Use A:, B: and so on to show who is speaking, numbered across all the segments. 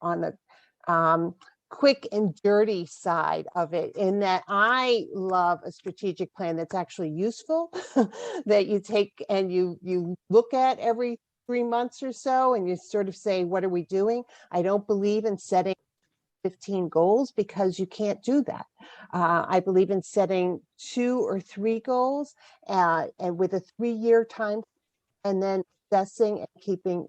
A: the quick and dirty side of it, in that I love a strategic plan that's actually useful, that you take and you look at every 3 months or so, and you sort of say, what are we doing? I don't believe in setting 15 goals, because you can't do that. I believe in setting 2 or 3 goals, and with a 3-year time, and then assessing and keeping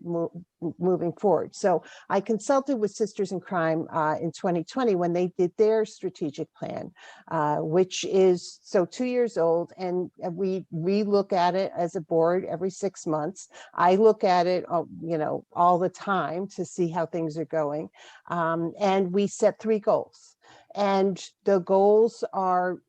A: moving forward. So I consulted with Sisters in Crime in 2020 when they did their strategic plan, which is 2 years old, and we relook at it as a board every 6 months. I look at it, all the time to see how things are going, and we set 3 goals, and the goals are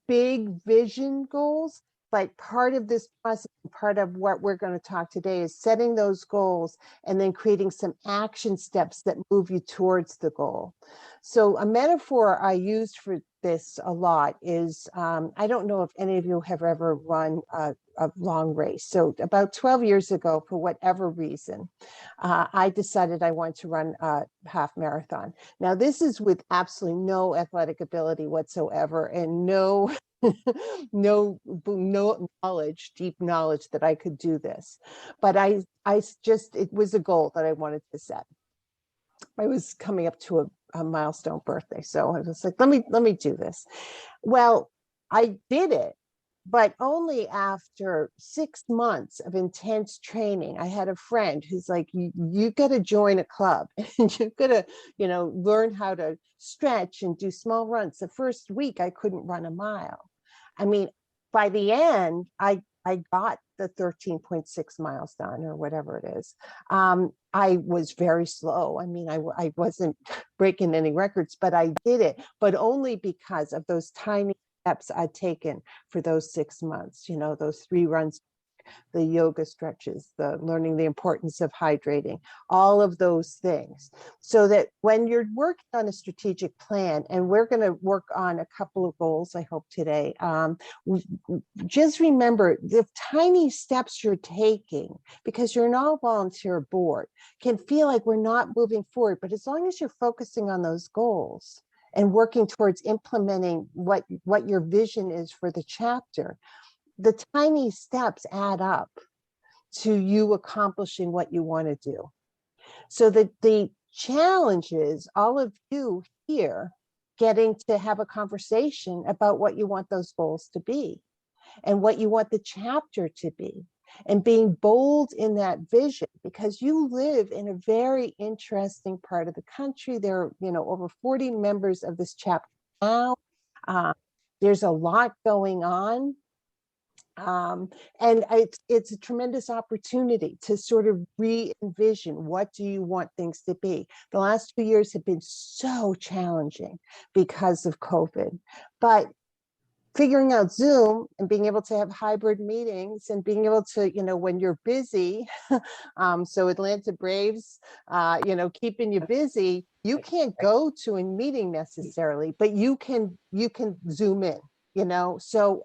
A: big vision goals. But part of this process, part of what we're going to talk today, is setting those goals and then creating some action steps that move you towards the goal. So a metaphor I used for this a lot is, I don't know if any of you have ever run a long race. So about 12 years ago, for whatever reason, I decided I wanted to run a half marathon. Now, this is with absolutely no athletic ability whatsoever, and no knowledge, deep knowledge that I could do this. But it was a goal that I wanted to set. I was coming up to a milestone birthday, so I was like, let me do this. Well, I did it, but only after 6 months of intense training. I had a friend who's like, you got to join a club, and you've got to, learn how to stretch and do small runs. The first week I couldn't run a mile. I mean, by the end, I got the 13.6 miles done, or whatever it is. I was very slow. I mean, I wasn't breaking any records, but I did it, but only because of those tiny steps I'd taken for those 6 months, those 3 runs, the yoga stretches, the learning the importance of hydrating, all of those things. So that when you're working on a strategic plan, and we're going to work on a couple of goals, I hope today, just remember the tiny steps you're taking, because you're an all-volunteer board, can feel like we're not moving forward. But as long as you're focusing on those goals and working towards implementing what your vision is for the chapter, the tiny steps add up to you accomplishing what you want to do. So that the challenge is all of you here getting to have a conversation about what you want those goals to be, and what you want the chapter to be, and being bold in that vision, because you live in a very interesting part of the country. There are, over 40 members of this chapter now. There's a lot going on. And it's a tremendous opportunity to sort of re-envision, what do you want things to be? The last 2 years have been so challenging because of COVID, but figuring out Zoom and being able to have hybrid meetings, and being able to, when you're busy, so Atlanta Braves, keeping you busy, you can't go to a meeting necessarily, but you can Zoom in. So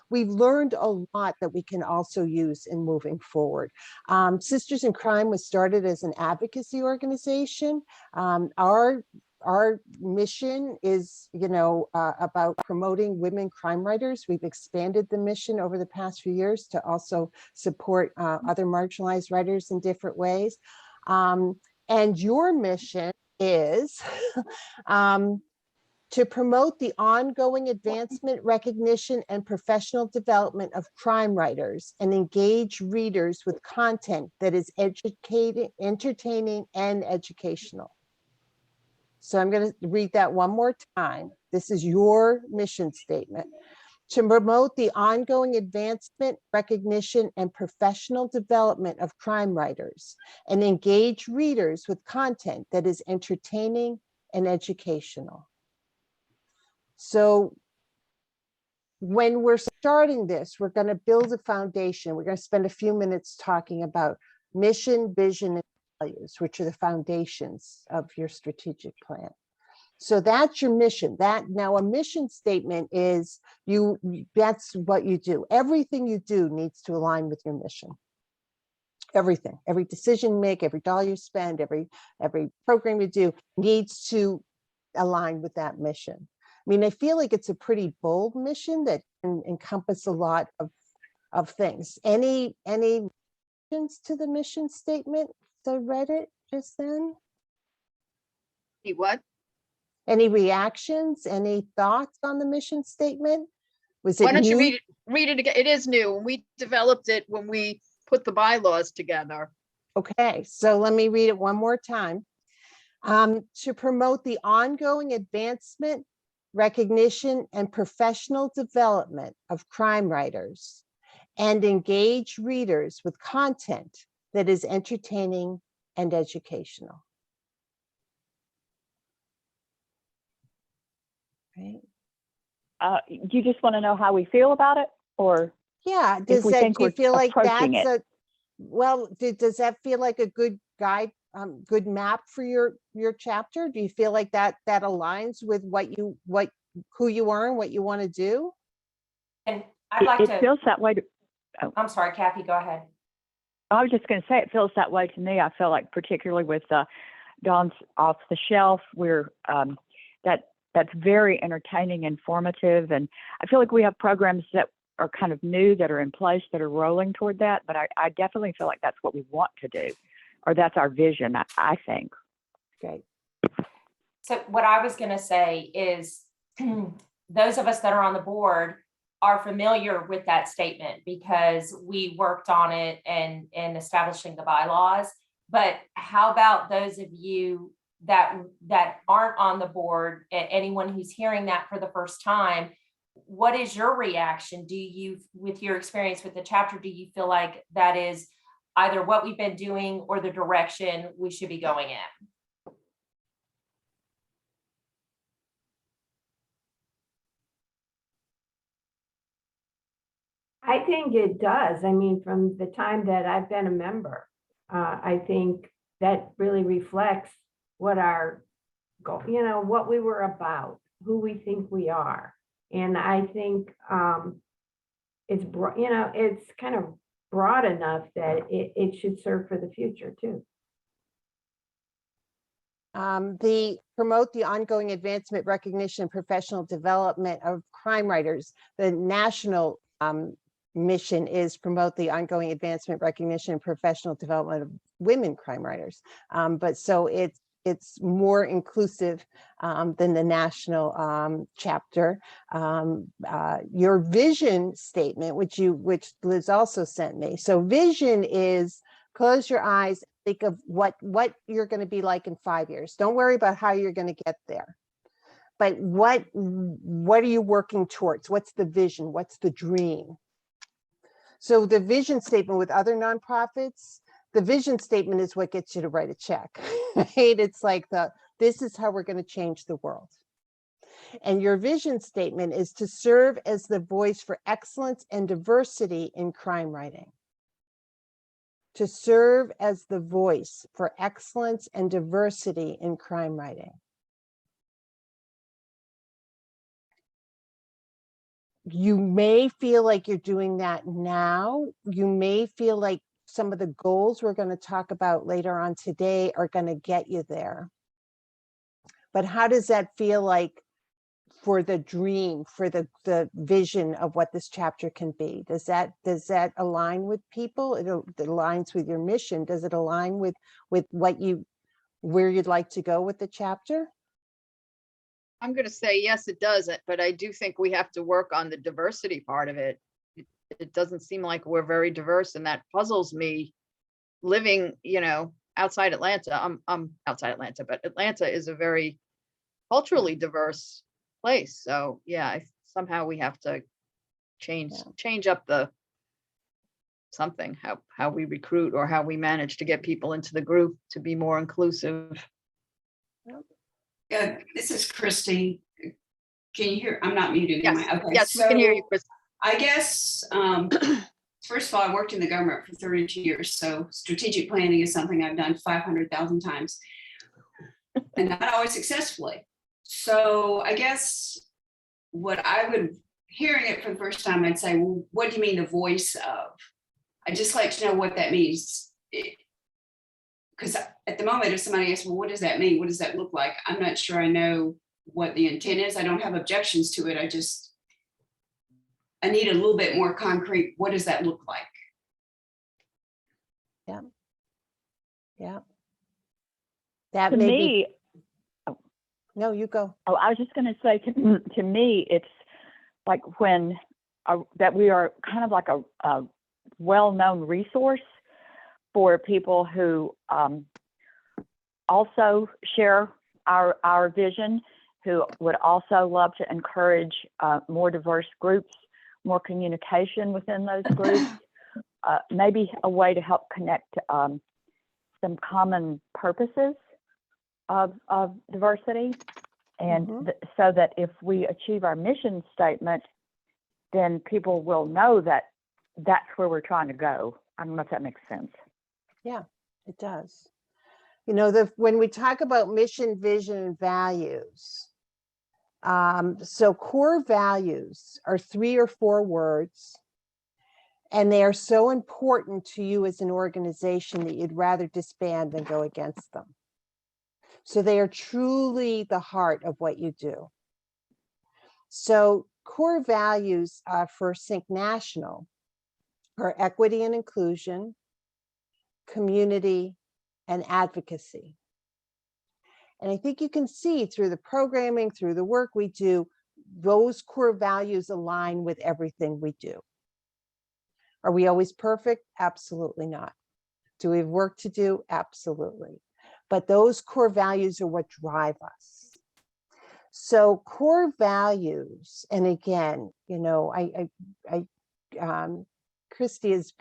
A: we've learned a lot that we can also use in moving forward. Sisters in Crime was started as an advocacy organization. Our mission is, about promoting women crime writers. We've expanded the mission over the past few years to also support other marginalized writers in different ways. And your mission is to promote the ongoing advancement, recognition, and professional development of crime writers, and engage readers with content that is educating, entertaining, and educational. So I'm going to read that one more time. This is your mission statement. To promote the ongoing advancement, recognition, and professional development of crime writers, and engage readers with content that is entertaining and educational. So when we're starting this, we're going to build a foundation. We're going to spend a few minutes talking about mission, vision, and values, which are the foundations of your strategic plan. So that's your mission. Now a mission statement is that's what you do. Everything you do needs to align with your mission. Everything, every decision you make, every dollar you spend, every program you do needs to align with that mission. I mean, I feel like it's a pretty bold mission that can encompass a lot of things. Any reactions to the mission statement? I read it just then.
B: What?
A: Any reactions? Any thoughts on the mission statement? Was it
B: Why don't you
A: new?
B: read it again? It is new. We developed it when we put the bylaws together.
A: Okay, so let me read it one more time. To promote the ongoing advancement, recognition, and professional development of crime writers and engage readers with content that is entertaining and educational. Right?
C: Do you just want to know how we feel about it, or
A: Yeah,
C: if
A: does
C: we
A: that,
C: think
A: do you
C: we're
A: feel like
C: approaching
A: that's
C: it?
A: well, does that feel like a good guide, good map for your chapter? Do you feel like that aligns with who you are and what you want to do?
D: And I'd like
C: It
D: to,
C: feels that way.
D: I'm sorry, Kathy, go ahead.
C: I was just going to say it feels that way to me. I feel like particularly with Dawn's Off the Shelf, we're that's very entertaining, informative, and I feel like we have programs that are kind of new, that are in place, that are rolling toward that. But I definitely feel like that's what we want to do, or that's our vision, I think.
A: Great.
D: So what I was going to say is those of us that are on the board are familiar with that statement because we worked on it and establishing the bylaws. But how about those of you that aren't on the board, anyone who's hearing that for the first time? What is your reaction? Do you, with your experience with the chapter, do you feel like that is either what we've been doing or the direction we should be going in?
E: I think it does. I mean, from the time that I've been a member, I think that really reflects what our goal, what we were about, who we think we are. And I think it's, it's kind of broad enough that it should serve for the future too.
A: The promote the ongoing advancement, recognition, and professional development of crime writers. The national mission is promote the ongoing advancement, recognition, and professional development of women crime writers. But so it's more inclusive than the national chapter. Your vision statement, which Liz also sent me. So vision is close your eyes, think of what you're going to be like in 5 years. Don't worry about how you're going to get there. But what are you working towards? What's the vision? What's the dream? So the vision statement with other nonprofits, the vision statement is what gets you to write a check, right? It's like this is how we're going to change the world. And your vision statement is to serve as the voice for excellence and diversity in crime writing. To serve as the voice for excellence and diversity in crime writing. You may feel like you're doing that now. You may feel like some of the goals we're going to talk about later on today are going to get you there. But how does that feel like for the dream, for the vision of what this chapter can be? Does that align with people? It aligns with your mission. Does it align with where you'd like to go with the chapter?
B: I'm going to say yes, it does, but I do think we have to work on the diversity part of it. It doesn't seem like we're very diverse, and that puzzles me. Living, outside Atlanta, I'm outside Atlanta, but Atlanta is a very culturally diverse place. So yeah, somehow we have to change up something, how we recruit or how we manage to get people into the group to be more inclusive.
F: This is Christy. Can you hear? I'm not muted.
B: Yes,
F: am I? Okay.
B: yes, we can hear you, Chris.
F: I guess, first of all, I worked in the government for 32 years. So strategic planning is something I've done 500,000 times and not always successfully. So I guess hearing it for the first time, I'd say, well, what do you mean the voice of? I'd just like to know what that means. because at the moment, if somebody asks, well, what does that mean? What does that look like? I'm not sure I know what the intent is. I don't have objections to it. I need a little bit more concrete. What does that look like?
A: Yeah. That
C: To
A: may be,
C: me,
A: no, you go.
C: oh, I was just going to say, to me, it's like when that we are kind of like a well-known resource for people who also share our vision, who would also love to encourage more diverse groups, more communication within those groups, maybe a way to help connect some common purposes of diversity. And so that if we achieve our mission statement, then people will know that that's where we're trying to go. I don't know if that makes sense.
A: Yeah, it does. You know, when we talk about mission, vision, and values, so core values are 3 or 4 words, and they are so important to you as an organization that you'd rather disband than go against them. So they are truly the heart of what you do. So core values for Sync National are equity and inclusion, community, and advocacy. And I think you can see through the programming, through the work we do, those core values align with everything we do. Are we always perfect? Absolutely not. Do we have work to do? Absolutely. But those core values are what drive us. So core values, and again, you know, Christy has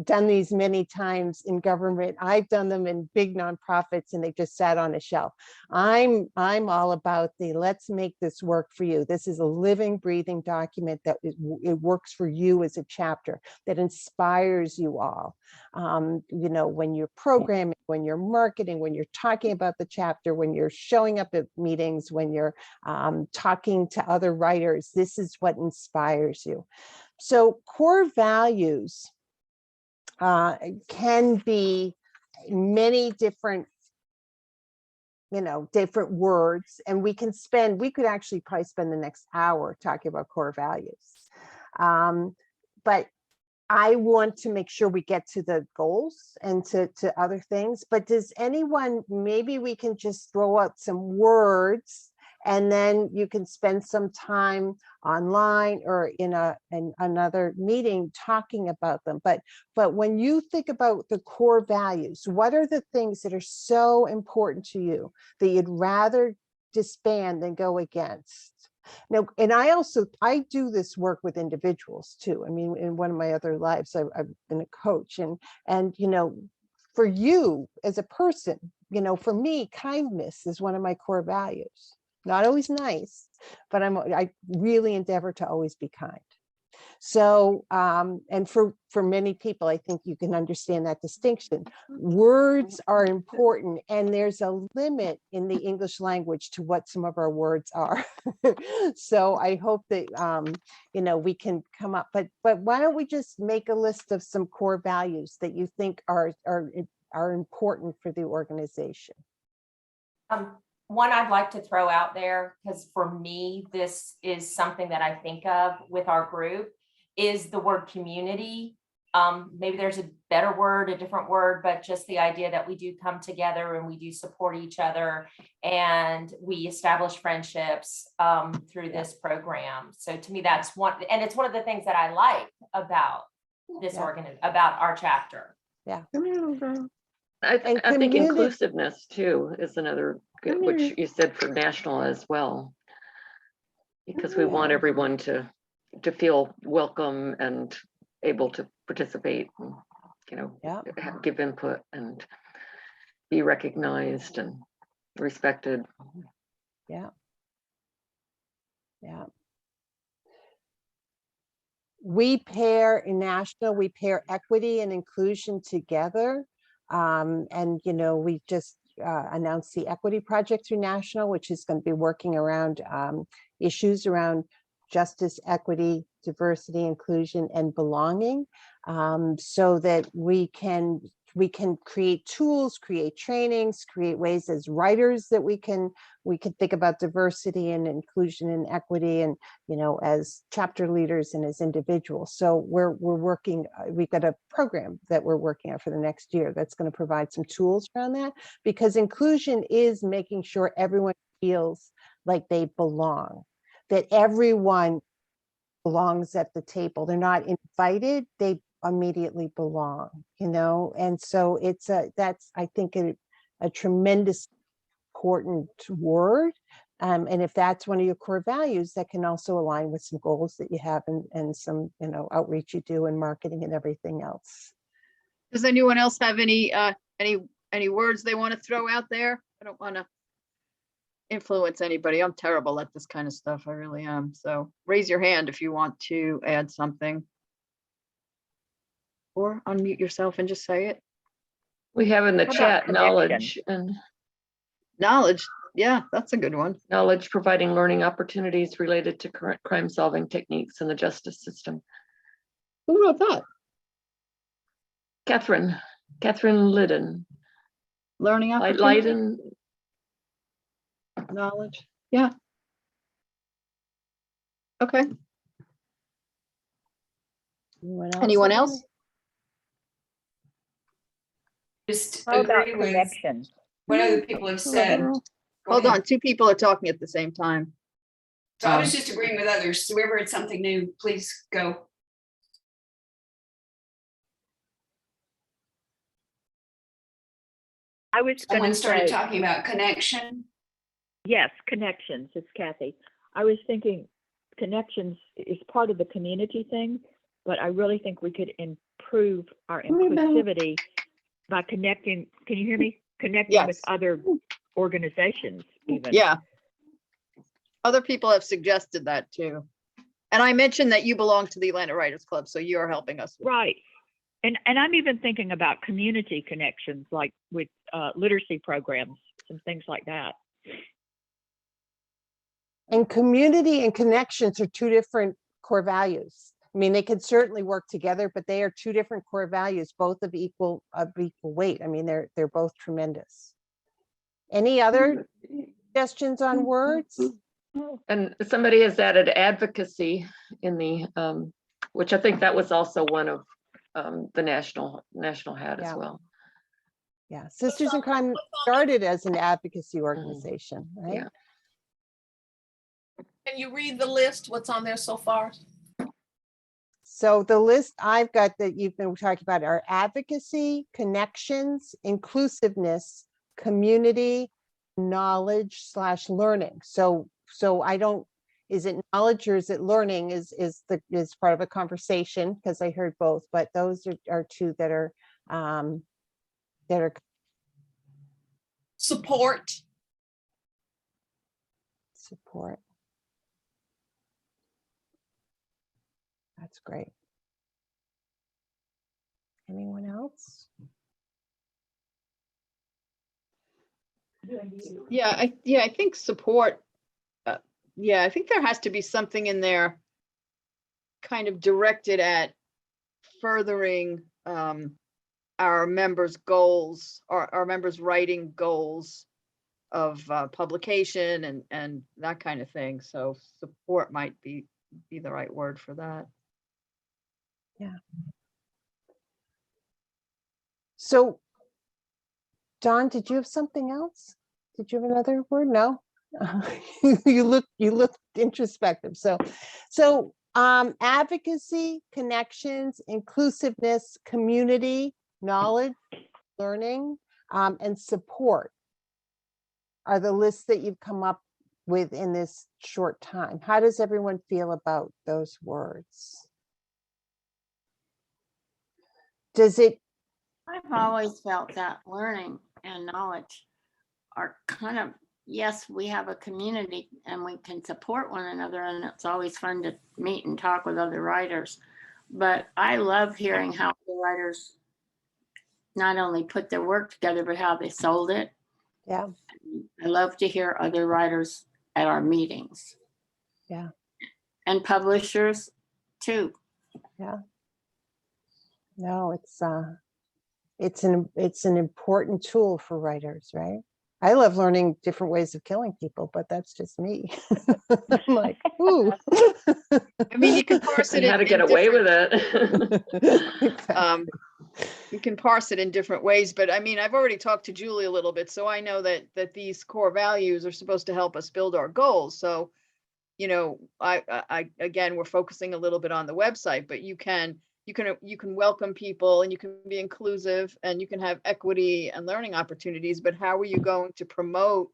A: done these many times in government. I've done them in big nonprofits, and they just sat on a shelf. I'm all about let's make this work for you. This is a living, breathing document that it works for you as a chapter, that inspires you all. You know, when you're programming, when you're marketing, when you're talking about the chapter, when you're showing up at meetings, when you're talking to other writers, this is what inspires you. So core values can be many different, you know, different words, and we could actually probably spend the next hour talking about core values. But I want to make sure we get to the goals and to other things. But does anyone, maybe we can just throw out some words, and then you can spend some time online or in another meeting talking about them. But when you think about the core values, what are the things that are so important to you that you'd rather disband than go against? Now, and I do this work with individuals too. I mean, in one of my other lives, I've been a coach, and you know, for you as a person, you know, for me, kindness is one of my core values. Not always nice, but I really endeavor to always be kind. So, and for many people, I think you can understand that distinction. Words are important, and there's a limit in the English language to what some of our words are. So I hope that, you know, we can come up, but why don't we just make a list of some core values that you think are important for the organization?
D: One I'd like to throw out there, because for me, this is something that I think of with our group, is the word community. Maybe there's a better word, a different word, but just the idea that we do come together and we do support each other, and we establish friendships through this program. So to me, that's one, and it's one of the things that I like about this about our chapter.
A: Yeah.
G: I think inclusiveness too is another good, which you said for national as well, because we want everyone to feel welcome and able to participate, and, you know, give input and be recognized and respected.
A: Yeah. We pair equity and inclusion together. And, you know, we just announced the Equity Project through National, which is going to be working around issues around justice, equity, diversity, inclusion, and belonging, so that we can create tools, create trainings, create ways as writers that we can think about diversity and inclusion and equity, and as chapter leaders and as individuals. So we're working, we've got a program that we're working on for the next year that's going to provide some tools around that, because inclusion is making sure everyone feels like they belong, that everyone belongs at the table. They're not invited, they immediately belong, and so that's, I think, a tremendous important word. And if that's one of your core values, that can also align with some goals that you have, and some outreach you do, and marketing and everything else.
B: Does anyone else have any words they want to throw out there? I don't want to influence anybody. I'm terrible at this kind of stuff. I really am. So raise your hand if you want to add something. Or unmute yourself and just say it.
G: We have in the
C: How about
G: chat
C: connection?
G: knowledge and
B: Knowledge. Yeah, that's a good one.
G: knowledge providing learning opportunities related to current crime solving techniques in the justice system.
B: Who wrote that?
G: Catherine Liddon.
B: Learning opportunity,
G: Leiden.
B: knowledge. Yeah. Okay. Anyone else?
F: Just
C: How about
F: agree with
C: connection?
F: what other people have said. Go
B: Hold
F: ahead.
B: on, two people are talking at the same time.
F: So I was just agreeing with others. Whoever had something new, please go.
C: I was going
F: Someone
C: to
F: started
C: say,
F: talking about connection.
C: yes, connections. It's Kathy. I was thinking connections is part of the community thing, but I really think we could improve our inclusivity by connecting. Can you hear me? Connecting with
B: Yes.
C: other organizations, even.
B: Yeah. Other people have suggested that too. And I mentioned that you belong to the Atlanta Writers Club, so you are helping us.
C: Right. And I'm even thinking about community connections, like with literacy programs and things like that.
A: And community and connections are two different core values. I mean, they could certainly work together, but they are two different core values, both of equal weight. I mean, they're both tremendous. Any other suggestions on words?
G: And somebody has added advocacy in the, which I think that was also one of the national hat as
A: Yeah.
G: well.
A: Yeah, Sisters in Crime started as an advocacy organization, right?
G: Yeah.
H: Can you read the list? What's on there so far?
A: So the list I've got that you've been talking about are advocacy, connections, inclusiveness, community, knowledge / learning. So I don't, is it knowledge or is it learning is part of a conversation, because I heard both, but those are two that are
H: Support.
A: support. That's great. Anyone else?
B: Yeah, I think support. Yeah, I think there has to be something in there kind of directed at furthering our members' goals, or our members' writing goals of publication and that kind of thing. So support might be the right word for that.
A: Yeah. So, Don, did you have something else? Did you have another word? No. You look introspective. So advocacy, connections, inclusiveness, community, knowledge, learning, and support are the lists that you've come up with in this short time. How does everyone feel about those words? Does it?
I: I've always felt that learning and knowledge are kind of, yes, we have a community and we can support one another, and it's always fun to meet and talk with other writers. But I love hearing how the writers not only put their work together, but how they sold it.
A: Yeah.
I: I love to hear other writers at our meetings.
A: Yeah.
I: and publishers too.
A: No, it's an important tool for writers, right? I love learning different ways of killing people, but that's just me. I'm like, ooh.
B: I mean, you can parse it
G: And how to
B: in
G: get away with
B: different-
G: it.
B: you can parse it in different ways, but I mean, I've already talked to Julie a little bit, so I know that these core values are supposed to help us build our goals. So, you know, I again, we're focusing a little bit on the website, but you can welcome people, and you can be inclusive, and you can have equity and learning opportunities, but how are you going to promote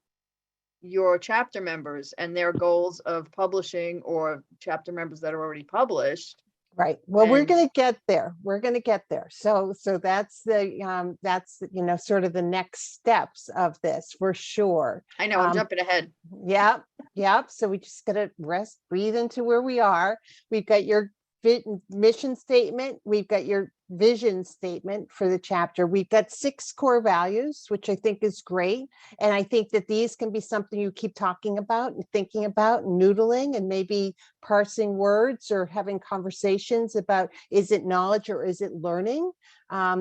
B: your chapter members and their goals of publishing, or chapter members that are already published?
A: Right. Well, we're
B: And-
A: going to get there. We're going to get there. So that's you know, sort of the next steps of this for sure.
B: I know I'm jumping ahead.
A: Yep. Yep. So we just got to rest, breathe into where we are. We've got your mission statement. We've got your vision statement for the chapter. We've got 6 core values, which I think is great. And I think that these can be something you keep talking about and thinking about, and noodling, and maybe parsing words or having conversations about, is it knowledge or is it learning?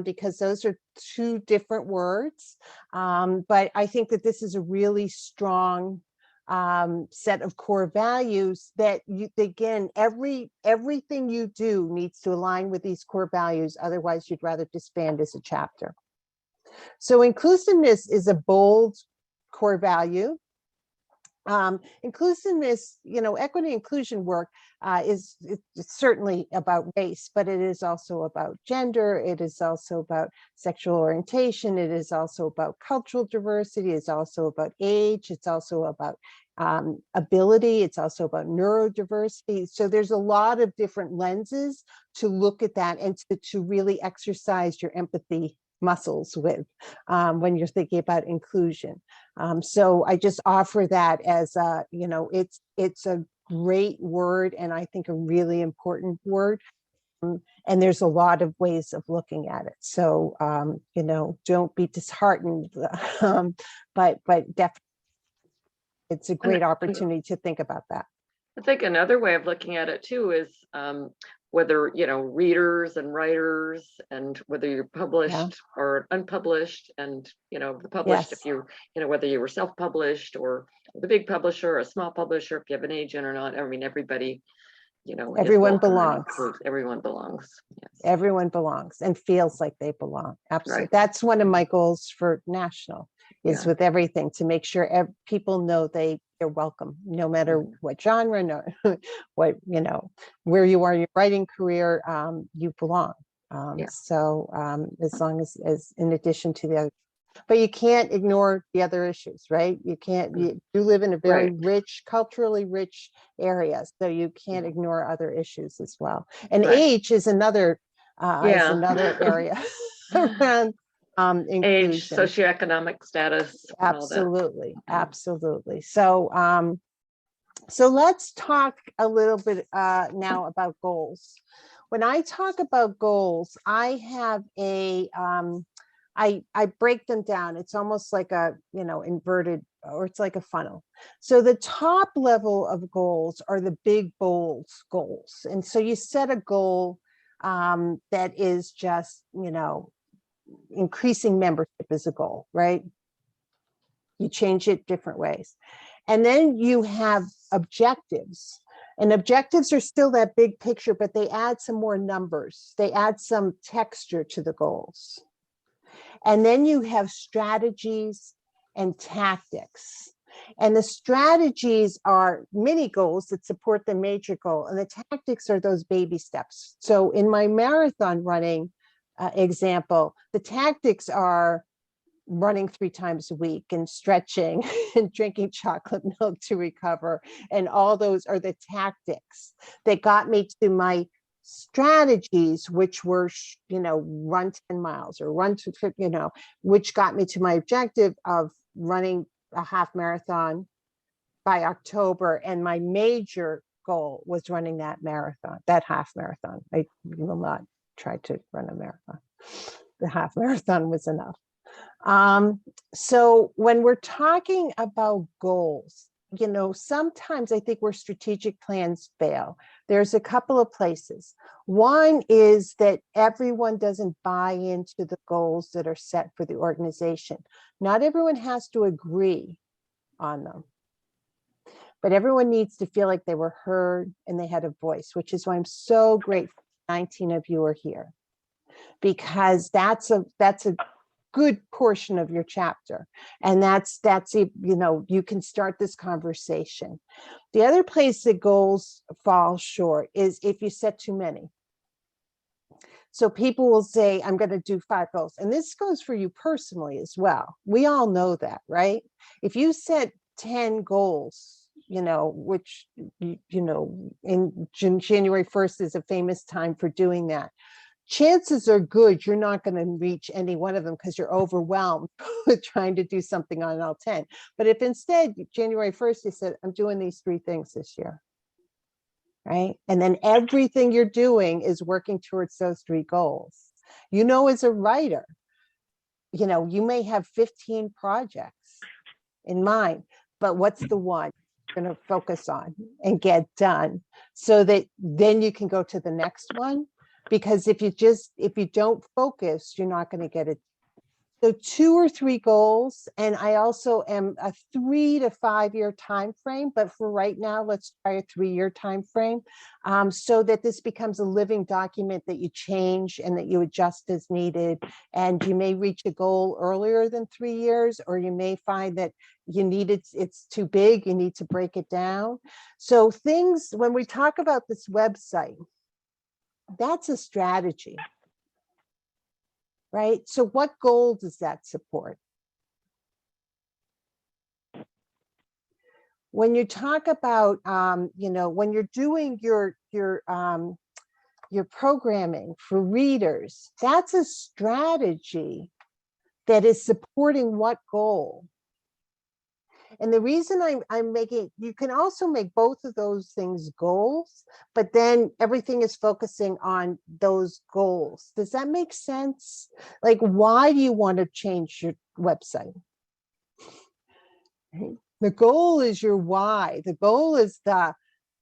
A: Because those are 2 different words. But I think that this is a really strong set of core values that you, again, everything you do needs to align with these core values. Otherwise, you'd rather disband as a chapter. So inclusiveness is a bold core value. Inclusiveness, you know, equity inclusion work is certainly about race, but it is also about gender. It is also about sexual orientation. It is also about cultural diversity. It's also about age. It's also about ability. It's also about neurodiversity. So there's a lot of different lenses to look at that, and to really exercise your empathy muscles with when you're thinking about inclusion. So I just offer that as a, you know, it's a great word, and I think a really important word. And there's a lot of ways of looking at it. So, you know, don't be disheartened, but definitely it's a great opportunity to think about that.
G: I think another way of looking at it too is whether, you know, readers and writers, and whether you're published or unpublished, and, you know, the published, if you know, whether you were self-published or the big publisher or a small publisher, if you have an agent or not. I mean, everybody, you know,
A: Everyone belongs.
G: Everyone belongs. Yes.
A: Everyone belongs and feels like they belong. Absolutely.
G: Right.
A: That's one of my goals for national, is
G: Yeah.
A: with everything, to make sure people know they're welcome, no matter what genre, no, what, you know, where you are in your writing career, you belong. So as long as in addition to the other, but you can't ignore the other issues, right? You can't, you live in a very rich, culturally rich area, so you can't ignore other issues as well. And age is another area around inclusion.
G: Age, socioeconomic status.
A: Absolutely, absolutely. So so let's talk a little bit now about goals. When I talk about goals, I have a I break them down. It's almost like a, you know, inverted, or it's like a funnel. So the top level of goals are the big, bold goals. And so you set a goal that is just, you know, increasing membership is a goal, right? You change it different ways. And then you have objectives. And objectives are still that big picture, but they add some more numbers. They add some texture to the goals. And then you have strategies and tactics. And the strategies are mini goals that support the major goal. And the tactics are those baby steps. So in my marathon running example, the tactics are running 3 times a week and stretching and drinking chocolate milk to recover. And all those are the tactics that got me to my strategies, which were, you know, run 10 miles or run to, you know, which got me to my objective of running a half marathon by October. And my major goal was running that marathon, that half marathon. I will not try to run a marathon. The half marathon was enough. So when we're talking about goals, you know, sometimes I think where strategic plans fail, there's a couple of places. One is that everyone doesn't buy into the goals that are set for the organization. Not everyone has to agree on them, but everyone needs to feel like they were heard and they had a voice, which is why I'm so grateful 19 of you are here, because that's a good portion of your chapter. And that's, you know, you can start this conversation. The other place that goals fall short is if you set too many. So people will say, I'm going to do 5 goals. And this goes for you personally as well. We all know that, right? If you set 10 goals, you know, which, you know, in January 1st is a famous time for doing that. Chances are good you're not going to reach any one of them because you're overwhelmed with trying to do something on all 10. But if instead, January 1st, you said, I'm doing these 3 things this year, right? And then everything you're doing is working towards those 3 goals. You know, as a writer, you know, you may have 15 projects in mind, but what's the one you're going to focus on and get done so that then you can go to the next one? Because if you don't focus, you're not going to get it. So 2 or 3 goals. And I also am a 3 to 5 year time frame, but for right now, let's try a 3-year time frame, so that this becomes a living document that you change and that you adjust as needed. And you may reach a goal earlier than 3 years, or you may find that you need it's too big, you need to break it down. So things, when we talk about this website, that's a strategy, right? So what goal does that support? When you talk about, you know, when you're doing your programming for readers, that's a strategy that is supporting what goal? And the reason I'm making, you can also make both of those things goals, but then everything is focusing on those goals. Does that make sense? Like, why do you want to change your website? The goal is your why. The goal is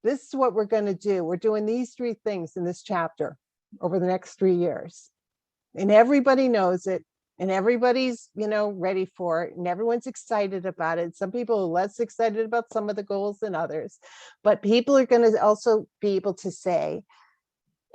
A: this is what we're going to do. We're doing these 3 things in this chapter over the next 3 years. And everybody knows it. And everybody's, you know, ready for it, and everyone's excited about it. Some people are less excited about some of the goals than others, but people are going to also be able to say,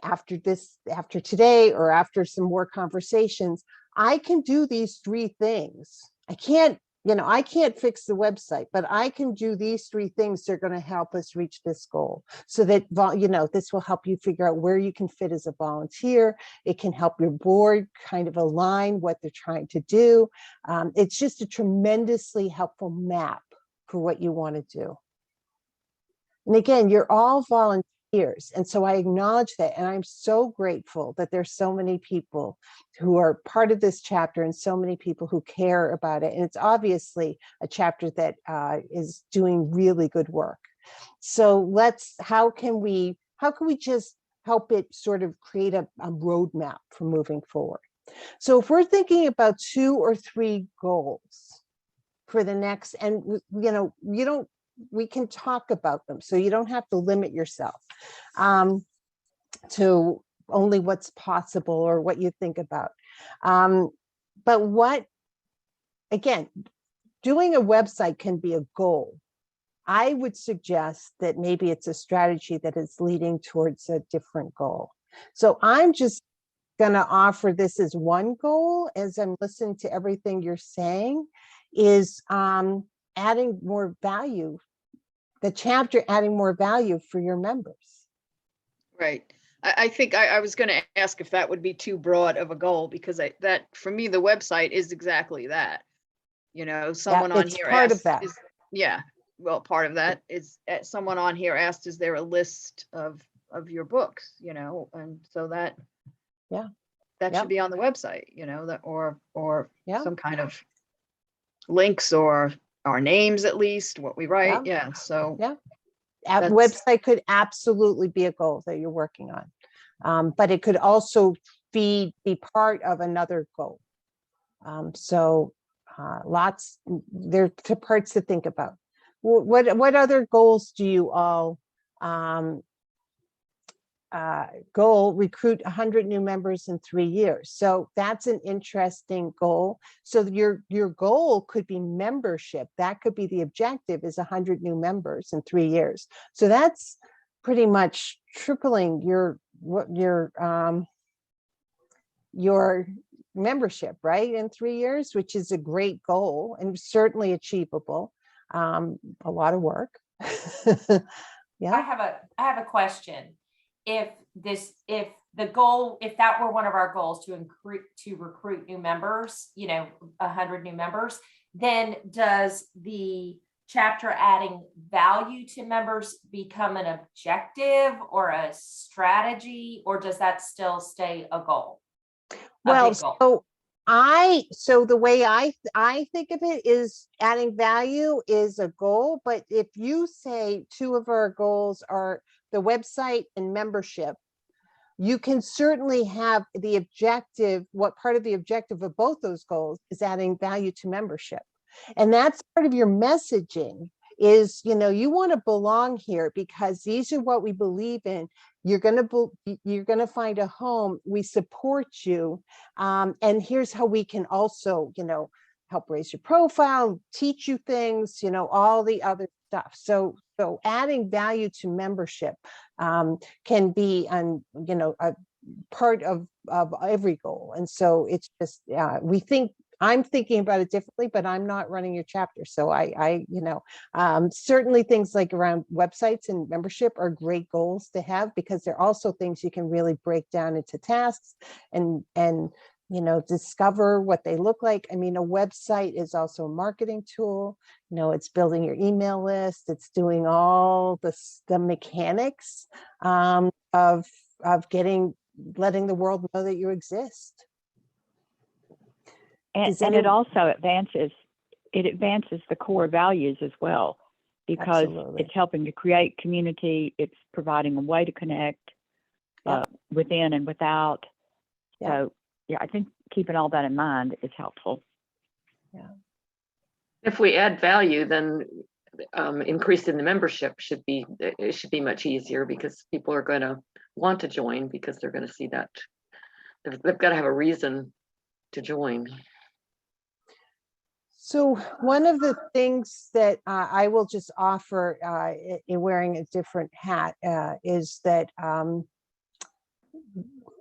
A: after today, or after some more conversations, I can do these 3 things. I can't fix the website, but I can do these 3 things that are going to help us reach this goal. So that, you know, this will help you figure out where you can fit as a volunteer. It can help your board kind of align what they're trying to do. It's just a tremendously helpful map for what you want to do. And again, you're all volunteers. And so I acknowledge that. And I'm so grateful that there's so many people who are part of this chapter and so many people who care about it. And it's obviously a chapter that is doing really good work. So how can we just help it sort of create a roadmap for moving forward? So if we're thinking about 2 or 3 goals for the next, and you know, we can talk about them, so you don't have to limit yourself to only what's possible or what you think about. But again, doing a website can be a goal. I would suggest that maybe it's a strategy that is leading towards a different goal. So I'm just going to offer this as one goal, as I'm listening to everything you're saying, is adding more value, the chapter adding more value for your members.
B: Right. I think I was going to ask if that would be too broad of a goal, because that for me, the website is exactly that. You know, someone on here
A: part
B: asked,
A: of that.
B: Yeah, well, part of that is someone on here asked, is there a list of your books, you know? And so that should be on the website, you know, that or some kind of links or our names, at least what we write. Yeah. So
A: Website could absolutely be a goal that you're working on, but it could also be part of another goal. So there are parts to think about. what other goals do you all goal recruit 100 new members in 3 years? So that's an interesting goal. So your goal could be membership. That could be the objective, is 100 new members in 3 years. So that's pretty much tripling your membership, right, in 3 years, which is a great goal and certainly achievable. A lot of work. Yeah.
D: I have a question. If that were one of our goals to recruit new members, 100 new members, then does the chapter adding value to members become an objective or a strategy, or does that still stay a goal?
A: Well, so the way I think of it is adding value is a goal, but if you say 2 of our goals are the website and membership, you can certainly have the objective. What part of the objective of both those goals is adding value to membership? And that's part of your messaging is, you want to belong here because these are what we believe in. You're going to find a home. We support you. And here's how we can also, help raise your profile, teach you things, all the other stuff. So adding value to membership can be, a part of every goal. And so it's just, I'm thinking about it differently, but I'm not running your chapter. So I certainly things like around websites and membership are great goals to have, because they're also things you can really break down into tasks and discover what they look like. I mean, a website is also a marketing tool. It's building your email list. It's doing all the mechanics of letting the world know that you exist.
C: And it also advances the core values as well, because
A: Absolutely.
C: it's helping to create community. It's providing a way to connect within and without.
A: Yep.
C: So yeah, I think keeping all that in mind is helpful.
A: Yeah.
G: If we add value, then increasing the membership should be much easier, because people are going to want to join because they're going to see that they've got to have a reason to join.
A: So one of the things that I will just offer in wearing a different hat is that,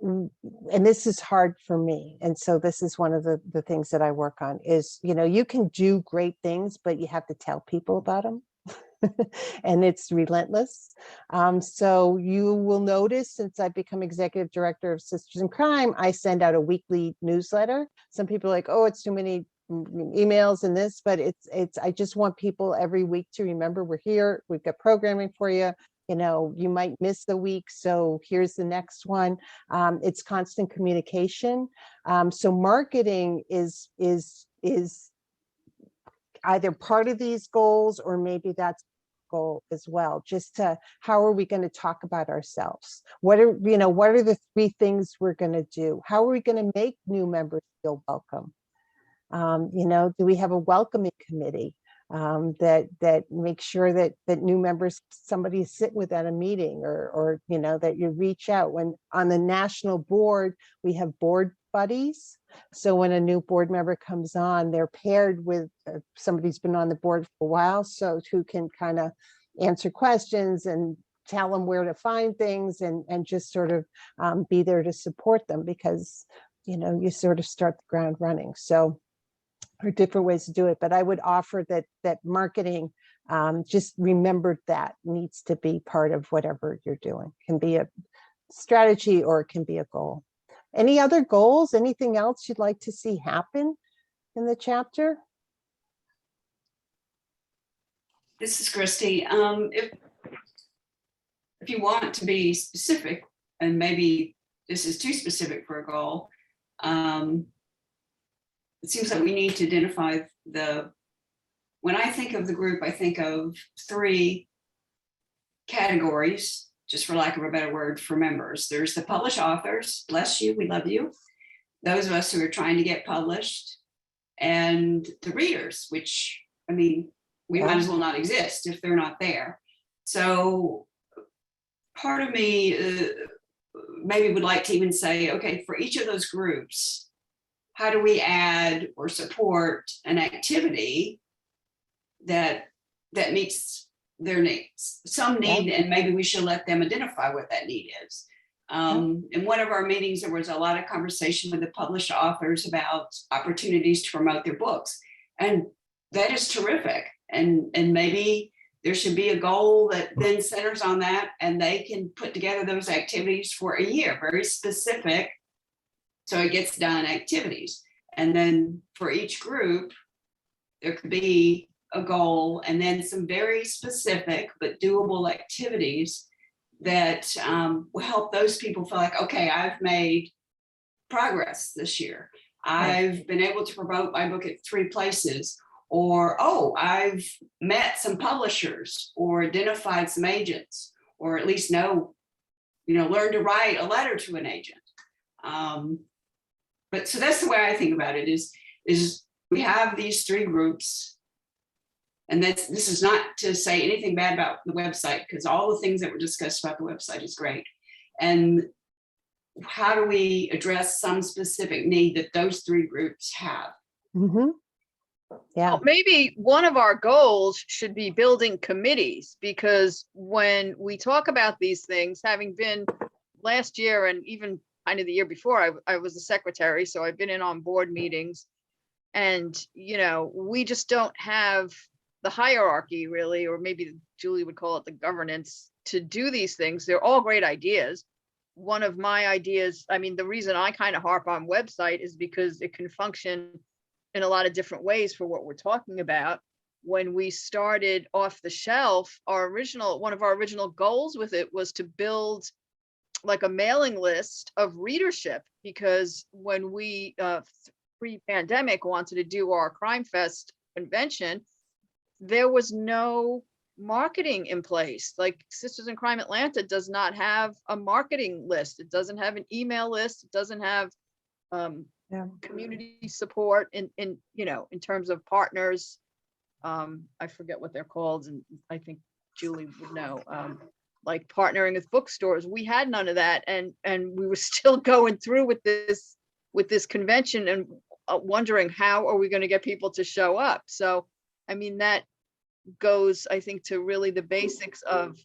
A: and this is hard for me, and so this is one of the things that I work on is, you can do great things, but you have to tell people about them. And it's relentless. So you will notice, since I've become executive director of Sisters in Crime, I send out a weekly newsletter. Some people are like, oh, it's too many emails and this, but I just want people every week to remember we're here. We've got programming for you. You might miss the week, so here's the next one. It's constant communication. So marketing is either part of these goals, or maybe that's goal as well. Just how are we going to talk about ourselves? What are the 3 things we're going to do? How are we going to make new members feel welcome? Do we have a welcoming committee that makes sure that new members, somebody sit with at a meeting, or that you reach out when on the national board, we have board buddies. So when a new board member comes on, they're paired with somebody who's been on the board for a while, so who can kind of answer questions and tell them where to find things, and just sort of be there to support them, because you sort of start the ground running. So there are different ways to do it, but I would offer that marketing, just remember that needs to be part of whatever you're doing. It can be a strategy or it can be a goal. Any other goals? Anything else you'd like to see happen in the chapter?
F: This is Christy. If you want to be specific, and maybe this is too specific for a goal, it seems like we need to identify when I think of the group, I think of 3 categories, just for lack of a better word, for members. There's the published authors, bless you, we love you. Those of us who are trying to get published, and the readers, which, I mean, we might as well not exist if they're not there. So part of me maybe would like to even say, okay, for each of those groups, how do we add or support an activity that meets their needs? Some need, and maybe we should let them identify what that need is. In one of our meetings, there was a lot of conversation with the published authors about opportunities to promote their books. And that is terrific. And maybe there should be a goal that then centers on that, and they can put together those activities for a year, very specific, so it gets done activities. And then for each group, there could be a goal and then some very specific but doable activities that will help those people feel like, okay, I've made progress this year. I've been able to promote my book at 3 places, or, oh, I've met some publishers or identified some agents, or at least learn to write a letter to an agent. But so that's the way I think about it is we have these 3 groups. And this is not to say anything bad about the website, because all the things that were discussed about the website is great. And how do we address some specific need that those 3 groups have?
A: Mm-hmm. Yeah.
B: Well, maybe one of our goals should be building committees, because when we talk about these things, having been last year and even kind of the year before, I was a secretary, so I've been in on board meetings, and we just don't have the hierarchy really, or maybe Julie would call it the governance, to do these things. They're all great ideas. One of my ideas, the reason I kind of harp on website is because it can function in a lot of different ways for what we're talking about. When we started Off the Shelf, one of our original goals with it was to build like a mailing list of readership, because when we pre-pandemic wanted to do our Crime Fest convention, there was no marketing in place. Like Sisters in Crime Atlanta does not have a marketing list. It doesn't have an email list. It doesn't have community support in terms of partners. I forget what they're called, and I think Julie would know. Like partnering with bookstores, we had none of that, and we were still going through with this convention and wondering how are we going to get people to show up. So that goes, I think, to really the basics of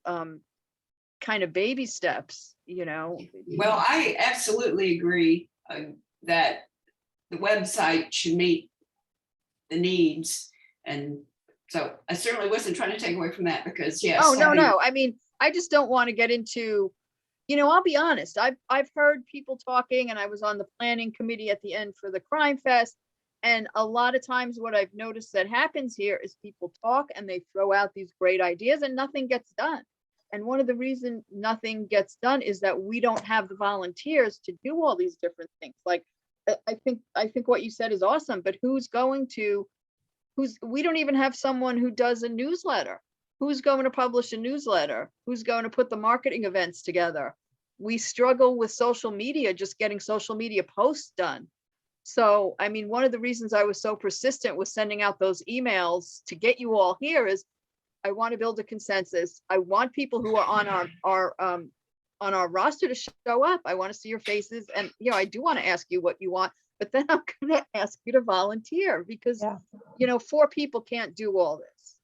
B: kind of baby steps,
F: Well, I absolutely agree that the website should meet the needs. And so I certainly wasn't trying to take away from that, because yes.
B: Oh, no. I just don't want to get into, I'll be honest. I've heard people talking, and I was on the planning committee at the end for the Crime Fest. And a lot of times what I've noticed that happens here is people talk and they throw out these great ideas and nothing gets done. And one of the reasons nothing gets done is that we don't have the volunteers to do all these different things. Like, I think what you said is awesome, but we don't even have someone who does a newsletter. Who's going to publish a newsletter? Who's going to put the marketing events together? We struggle with social media, just getting social media posts done. So, one of the reasons I was so persistent with sending out those emails to get you all here is I want to build a consensus. I want people who are on our roster to show up. I want to see your faces, and I do want to ask you what you want, but then I'm going to ask you to volunteer, because 4 people can't do all this.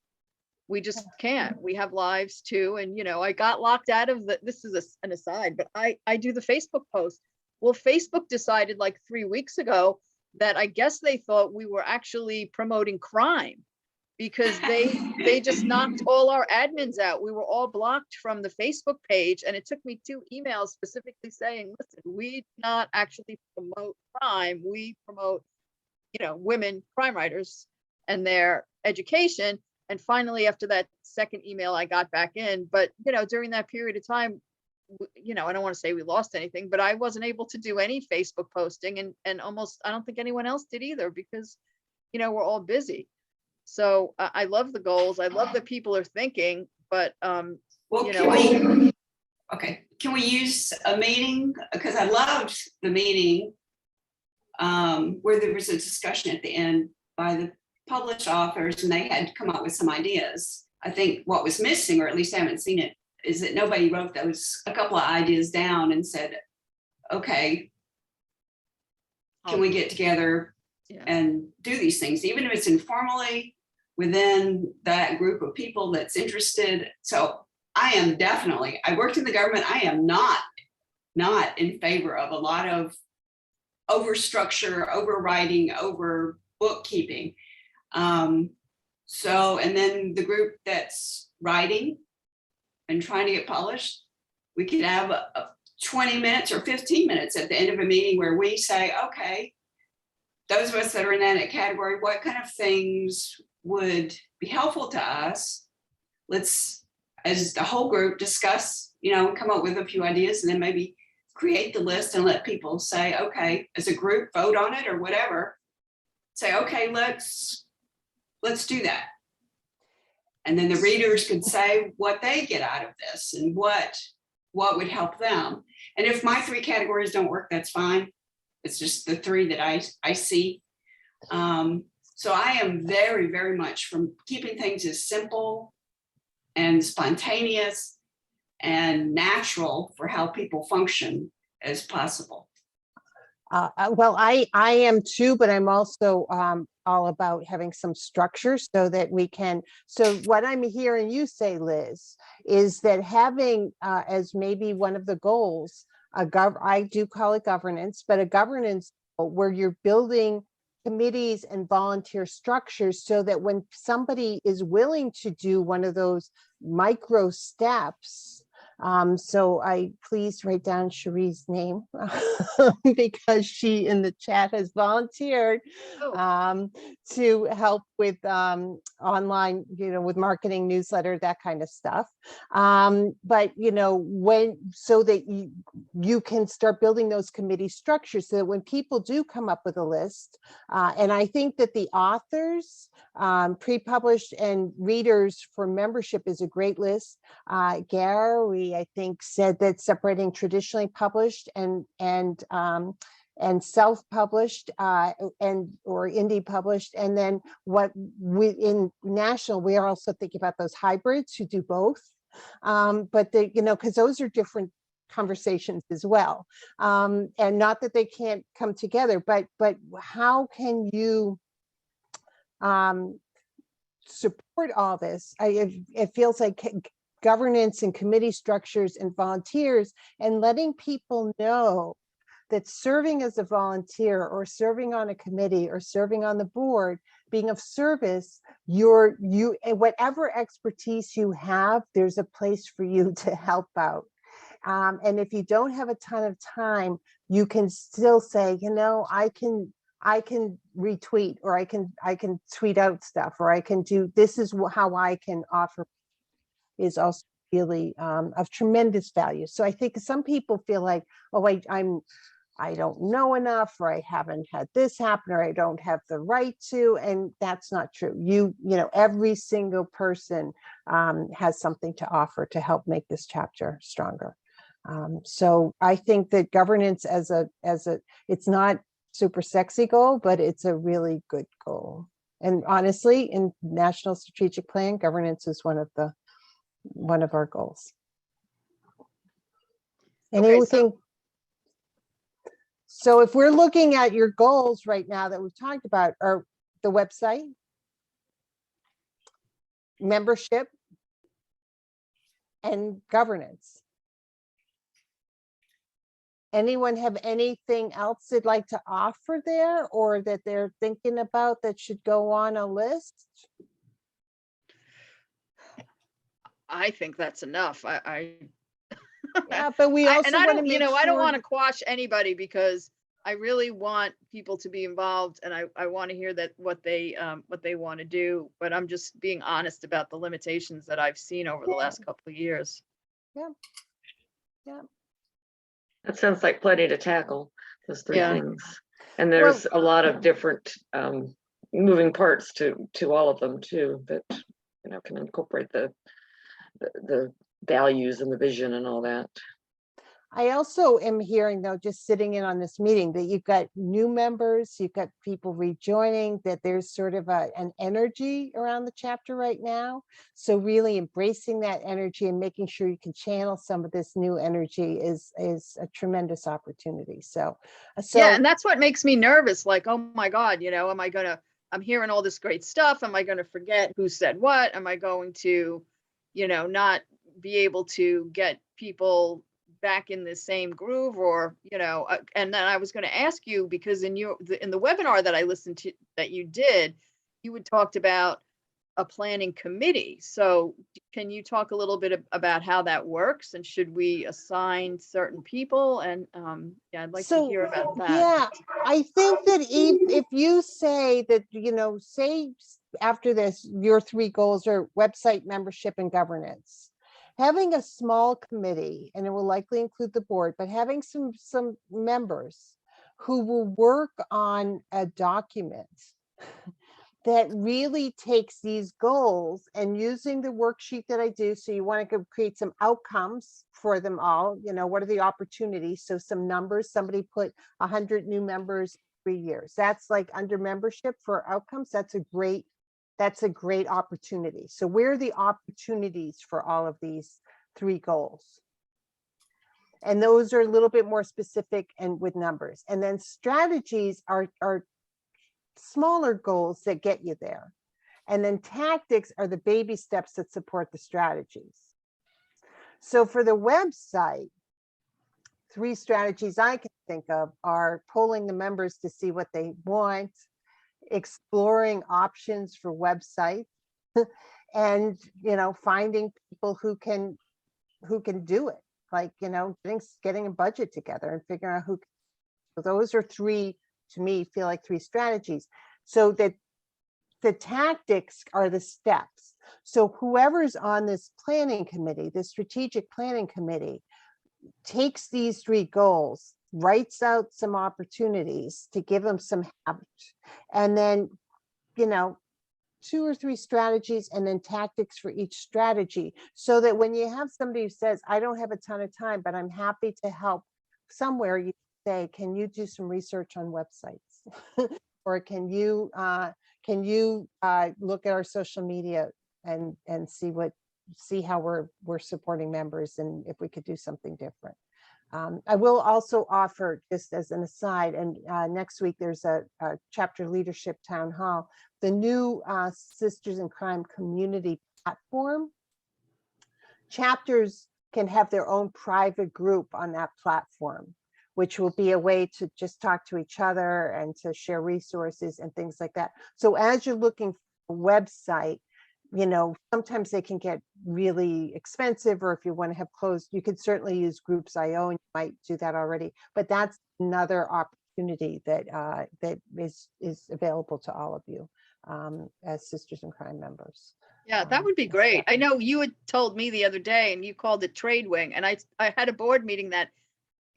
B: We just can't. We have lives too, and I got locked out of this is an aside, but I do the Facebook post. Well, Facebook decided like 3 weeks ago that I guess they thought we were actually promoting crime, because they just knocked all our admins out. We were all blocked from the Facebook page, and it took me 2 emails specifically saying, listen, we do not actually promote crime. We promote, women crime writers and their education. And finally, after that second email, I got back in. But, during that period of time, I don't want to say we lost anything, but I wasn't able to do any Facebook posting, and almost, I don't think anyone else did either, because, we're all busy. So I love the goals. I love that people are thinking, but, can
F: we use a meeting? Because I loved the meeting where there was a discussion at the end by published authors and they had to come up with some ideas. I think what was missing, or at least I haven't seen it, is that nobody wrote a couple of ideas down and said, okay, can we get together
B: Yeah.
F: and do these things, even if it's informally within that group of people that's interested. So I worked in the government. I am not in favor of a lot of overstructure, overwriting, over bookkeeping. And then the group that's writing and trying to get published, we could have a 20 minutes or 15 minutes at the end of a meeting where we say, okay, those of us that are in that category, what kind of things would be helpful to us? Let's, as the whole group, discuss, come up with a few ideas and then maybe create the list and let people say, okay, as a group, vote on it or whatever. Say, okay, let's do that. And then the readers could say what they get out of this and what would help them. And if my 3 categories don't work, that's fine. It's just the 3 that I see. So I am very, very much from keeping things as simple and spontaneous and natural for how people function as possible.
A: Well, I am too, but I'm also all about having some structure so that we can. So what I'm hearing you say, Liz, is that having as maybe one of the goals, I do call it governance, but a governance where you're building committees and volunteer structures so that when somebody is willing to do one of those micro steps, so I please write down Cherie's name because she in the chat has volunteered to help with online, with marketing, newsletter, that kind of stuff. But so that you can start building those committee structures so that when people do come up with a list, and I think that the authors, pre-published and readers for membership is a great list. Gary, I think, said that separating traditionally published and self-published or indie published, and then what we in national, we are also thinking about those hybrids who do both, but because those are different conversations as well, and not that they can't come together, but how can you support all this? It feels like governance and committee structures and volunteers, and letting people know that serving as a volunteer or serving on a committee or serving on the board, being of service, whatever expertise you have, there's a place for you to help out. And if you don't have a ton of time, you can still say, I can retweet, or I can tweet out stuff, or I can do, this is how I can offer, is also really of tremendous value. So I think some people feel like, oh, I don't know enough, or I haven't had this happen, or I don't have the right to, and that's not true. Every single person has something to offer to help make this chapter stronger. So I think that governance as a it's not super sexy goal, but it's a really good goal. And honestly, in National Strategic Plan, governance is one of our goals. Anything? So if we're looking at your goals right now that we've talked about, are the website, membership, and governance. Anyone have anything else they'd like to offer there, or that they're thinking about that should go on a list?
B: I think that's enough.
A: Yeah, but we also
B: I
A: want to
B: don't,
A: make
B: I don't
A: sure
B: want to quash anybody, because I really want people to be involved, and I want to hear that what they want to do. But I'm just being honest about the limitations that I've seen over the last couple of years.
A: Yeah. Yeah.
G: That sounds like plenty to tackle, those 3
B: Yeah.
G: things. And there's a lot of different moving parts to all of them too, that can incorporate the values and the vision and all that.
A: I also am hearing, though, just sitting in on this meeting, that you've got new members, you've got people rejoining, that there's sort of an energy around the chapter right now. So really embracing that energy and making sure you can channel some of this new energy is a tremendous opportunity. So
B: Yeah, and that's what makes me nervous. Like, oh my God, I'm hearing all this great stuff. Am I gonna forget who said what? Am I going to, not be able to get people back in the same groove, or, and then I was gonna ask you, because in the webinar that I listened to that you did, you had talked about a planning committee. So can you talk a little bit about how that works, and should we assign certain people? And yeah, I'd like to hear about that.
A: Yeah, I think that if you say that, say after this, your 3 goals are website, membership, and governance. Having a small committee, and it will likely include the board, but having some members who will work on a document that really takes these goals, and using the worksheet that I do. So you want to create some outcomes for them all. What are the opportunities? So some numbers, somebody put 100 new members 3 years. That's like under membership for outcomes. That's a great opportunity. So where are the opportunities for all of these 3 goals? And those are a little bit more specific and with numbers. And then strategies are smaller goals that get you there. And then tactics are the baby steps that support the strategies. So for the website, 3 strategies I can think of are polling the members to see what they want, exploring options for websites, and finding people who can do it, like getting a budget together and figuring out who. So those are 3, to me, feel like 3 strategies. So that the tactics are the steps. So whoever's on this planning committee, the strategic planning committee, takes these 3 goals, writes out some opportunities to give them some habit, and then 2 or 3 strategies, and then tactics for each strategy, so that when you have somebody who says, I don't have a ton of time, but I'm happy to help somewhere, you say, can you do some research on websites? Or can you look at our social media and see how we're supporting members, and if we could do something different. I will also offer, just as an aside, and next week there's a chapter leadership town hall, the new Sisters in Crime community platform. Chapters can have their own private group on that platform, which will be a way to just talk to each other and to share resources and things like that. So as you're looking for a website, sometimes they can get really expensive, or if you want to have closed, you could certainly use Groups.io, and you might do that already. But that's another opportunity that is available to all of you as Sisters in Crime members.
B: Yeah, that would be great. I know you had told me the other day, and you called it Trade Wing, and I had a board meeting that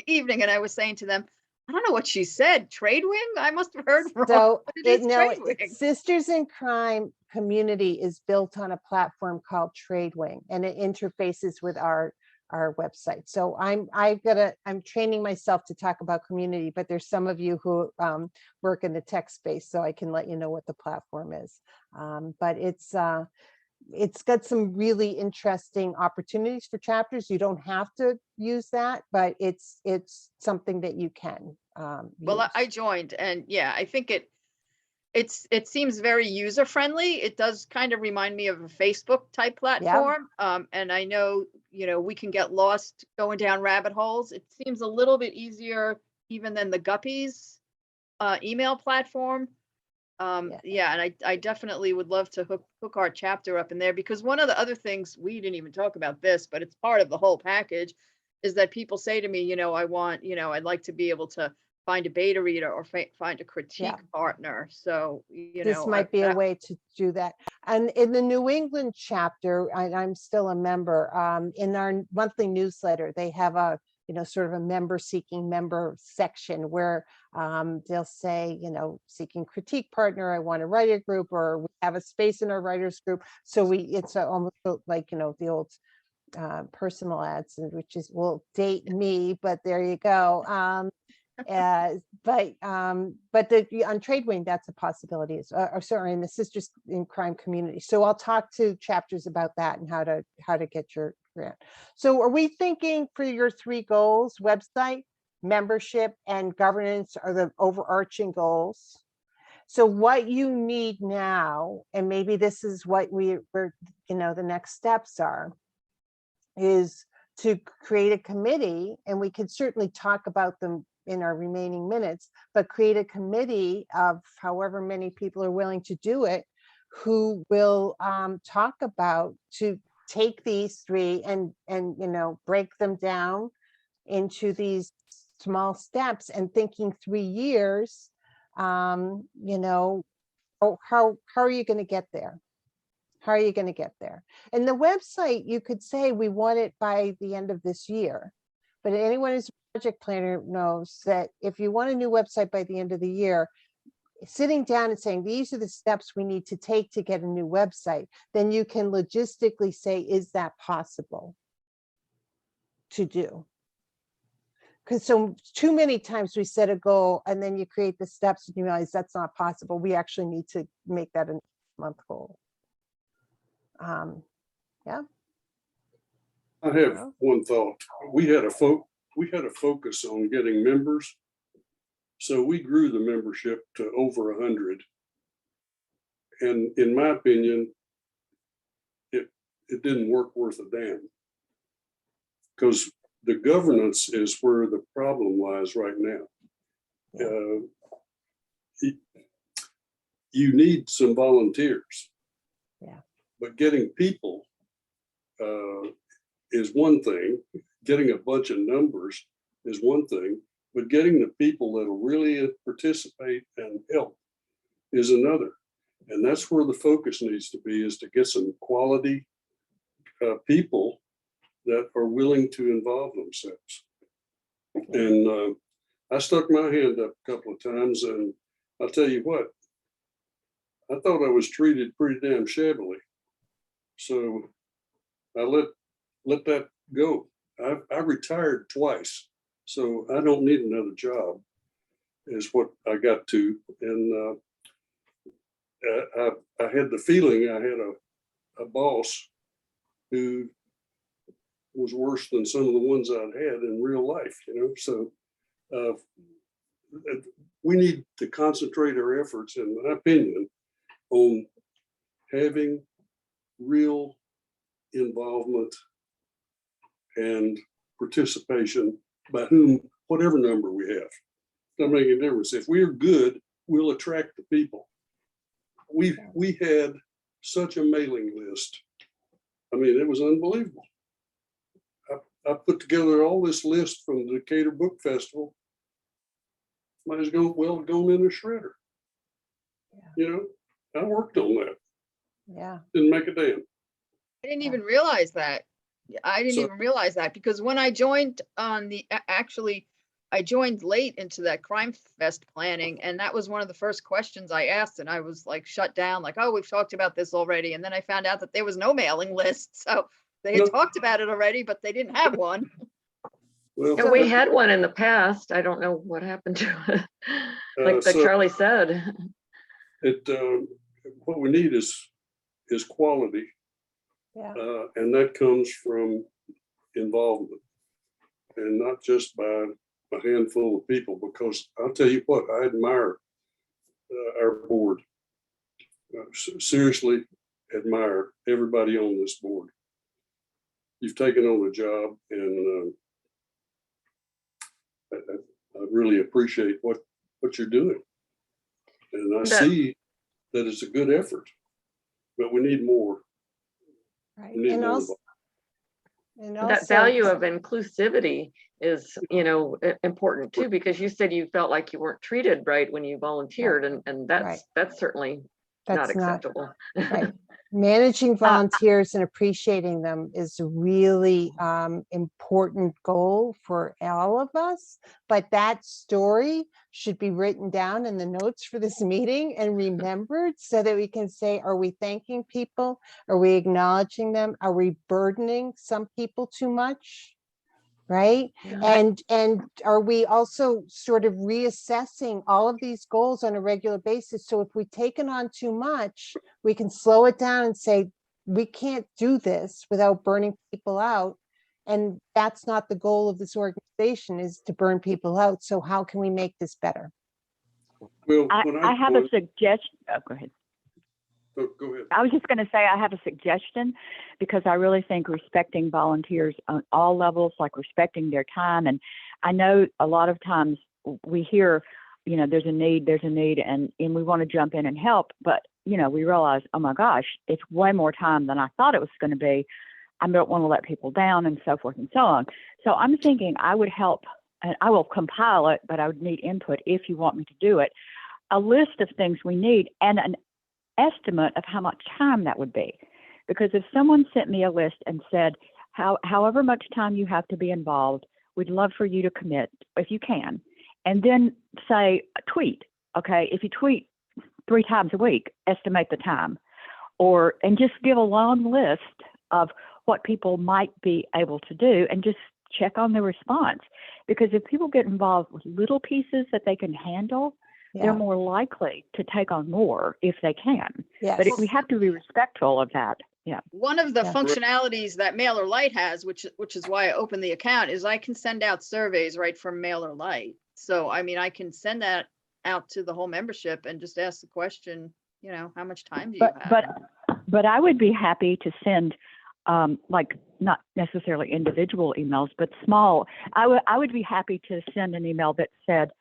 B: evening, and I was saying to them, I don't know what she said. Trade Wing? I must have heard wrong.
A: So
B: Trade Wing.
A: Sisters in Crime community is built on a platform called Trade Wing, and it interfaces with our website. So I'm training myself to talk about community, but there's some of you who work in the tech space, so I can let you know what the platform is. But it's got some really interesting opportunities for chapters. You don't have to use that, but it's something that you can
B: Well, I joined, and yeah, I think it seems very user friendly. It does kind of remind me of a Facebook type platform. And I know, we can get lost going down rabbit holes. It seems a little bit easier even than the Guppies email platform. Yeah, and I definitely would love to hook our chapter up in there, because one of the other things, we didn't even talk about this, but it's part of the whole package, is that people say to me, I want, I'd like to be able to find a beta reader or find a critique partner. So,
A: this might be a way to do that. And in the New England chapter, I'm still a member, in our monthly newsletter, they have a sort of a member seeking member section where they'll say, seeking critique partner, I want a writer group, or we have a space in our writers group. So it's almost like, the old personal ads, and which is will date me, but there you go. But on Trade Wing, that's a possibility. Or sorry, in the Sisters in Crime community. So I'll talk to chapters about that and how to get your grant. So are we thinking for your 3 goals, website, membership, and governance are the overarching goals? So what you need now, and maybe this is what we're the next steps are, is to create a committee, and we could certainly talk about them in our remaining minutes, but create a committee of however many people are willing to do it, who will talk about to take these 3 and break them down into these small steps, and thinking 3 years, how are you going to get there? How are you going to get there? And the website, you could say we want it by the end of this year, but anyone who's a project planner knows that if you want a new website by the end of the year, sitting down and saying, these are the steps we need to take to get a new website, then you can logistically say, is that possible to do? Because so too many times we set a goal and then you create the steps and you realize that's not possible. We actually need to make that a month goal. Yeah.
J: I have one thought. We had a focus on getting members, so we grew the membership to over 100. And in my opinion, it didn't work worth a damn, because the governance is where the problem lies right now. You need some volunteers.
A: Yeah.
J: But getting people is one thing. Getting a bunch of numbers is one thing, but getting the people that'll really participate and help is another. And that's where the focus needs to be, is to get some quality people that are willing to involve themselves. And I stuck my hand up a couple of times, and I'll tell you what, I thought I was treated pretty damn shabbily. So I let that go. I retired twice, so I don't need another job, is what I got to. And I had the feeling I had a boss who was worse than some of the ones I'd had in real life, So we need to concentrate our efforts, in my opinion, on having real involvement and participation by whatever number we have. Doesn't make any difference. If we're good, we'll attract the people. We had such a mailing list. I mean, it was unbelievable. I put together all this list from the Decatur Book Festival. Might as well go in a shredder.
A: Yeah.
J: I worked on that.
A: Yeah.
J: Didn't make a damn.
B: I didn't even realize that. I didn't even realize that, because when I joined I joined late into that Crime Fest planning, and that was one of the first questions I asked, and I was like shut down, like, oh, we've talked about this already. And then I found out that there was no mailing list. So they had talked about it already, but they didn't have one.
J: Well,
G: And we had one in the past. I don't know what happened to it. Like Charlie said.
J: What we need is quality.
A: Yeah.
J: And that comes from involvement, and not just by a handful of people, because I'll tell you what, I admire our board. Seriously admire everybody on this board. You've taken on the job, and I really appreciate what you're doing. And I see that it's a good effort, but we need more.
A: Right.
J: We need
A: And
J: more
A: also,
G: that value of inclusivity is, important too, because you said you felt like you weren't treated right when you volunteered, and that's certainly not acceptable.
A: Right. Managing volunteers and appreciating them is a really important goal for all of us. But that story should be written down in the notes for this meeting and remembered so that we can say, are we thanking people? Are we acknowledging them? Are we burdening some people too much? Right? And are we also sort of reassessing all of these goals on a regular basis? So if we've taken on too much, we can slow it down and say, we can't do this without burning people out. And that's not the goal of this organization, is to burn people out. So how can we make this better?
J: Well,
C: I have a suggestion. Oh, go ahead.
J: Oh, go ahead.
C: I was just going to say I have a suggestion, because I really think respecting volunteers on all levels, like respecting their time. And I know a lot of times we hear, you know, there's a need, and we want to jump in and help. But, you know, we realize, oh my gosh, it's way more time than I thought it was going to be. I don't want to let people down, and so forth and so on. So I'm thinking I would help, and I will compile it, but I would need input if you want me to do it. A list of things we need and an estimate of how much time that would be. Because if someone sent me a list and said, however much time you have to be involved, we'd love for you to commit if you can. And then say, tweet, okay, if you tweet 3 times a week, estimate the time. And just give a long list of what people might be able to do, and just check on the response. Because if people get involved with little pieces that they can handle, they're more likely to take on more if they can.
A: Yes.
C: But we have to be respectful of that. Yeah.
B: One of the
A: Yeah.
B: functionalities that MailerLite has, which is why I opened the account, is I can send out surveys right from MailerLite. So, I mean, I can send that out to the whole membership and just ask the question, you know, how much time do you have?
C: But I would be happy to send, like, not necessarily individual emails, but small. I would be happy to send an email that said,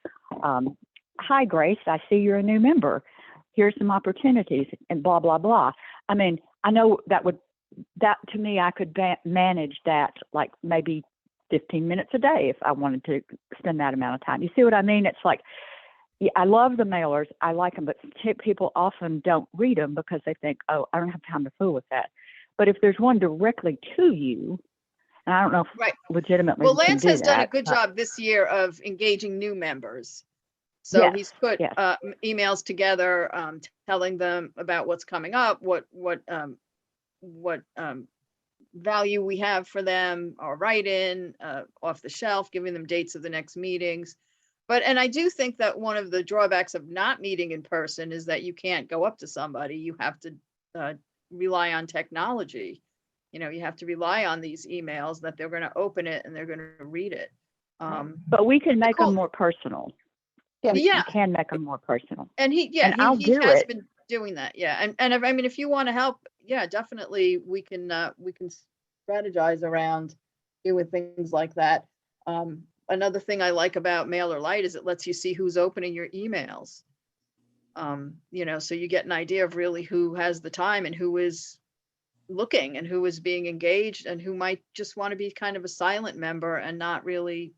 C: hi, Grace, I see you're a new member. Here's some opportunities, and blah, blah, blah. I mean, I know that to me, I could manage that, like maybe 15 minutes a day if I wanted to spend that amount of time. You see what I mean? It's like, yeah, I love the mailers. I like them, but people often don't read them because they think, oh, I don't have time to fool with that. But if there's one directly to you, and I don't know if
B: Right.
C: legitimately
B: Well,
C: you can
B: Lance
C: do
B: has done a
C: that,
B: good job this year of engaging new members. So
C: Yes,
B: he's put
C: yes.
B: emails together, telling them about what's coming up, what value we have for them, or write-in, off the shelf, giving them dates of the next meetings. And I do think that one of the drawbacks of not meeting in person is that you can't go up to somebody. You have to rely on technology. You know, you have to rely on these emails that they're going to open it and they're going to read it.
C: But we can make them more personal.
A: Yeah.
C: You can make them more personal.
B: And he
C: I'll
B: he
C: do
B: has
C: it.
B: been doing that. Yeah. And I mean, if you want to help, yeah, definitely we can strategize around doing things like that. Another thing I like about MailerLite is it lets you see who's opening your emails. You know, so you get an idea of really who has the time and who is looking and who is being engaged and who might just want to be kind of a silent member and not really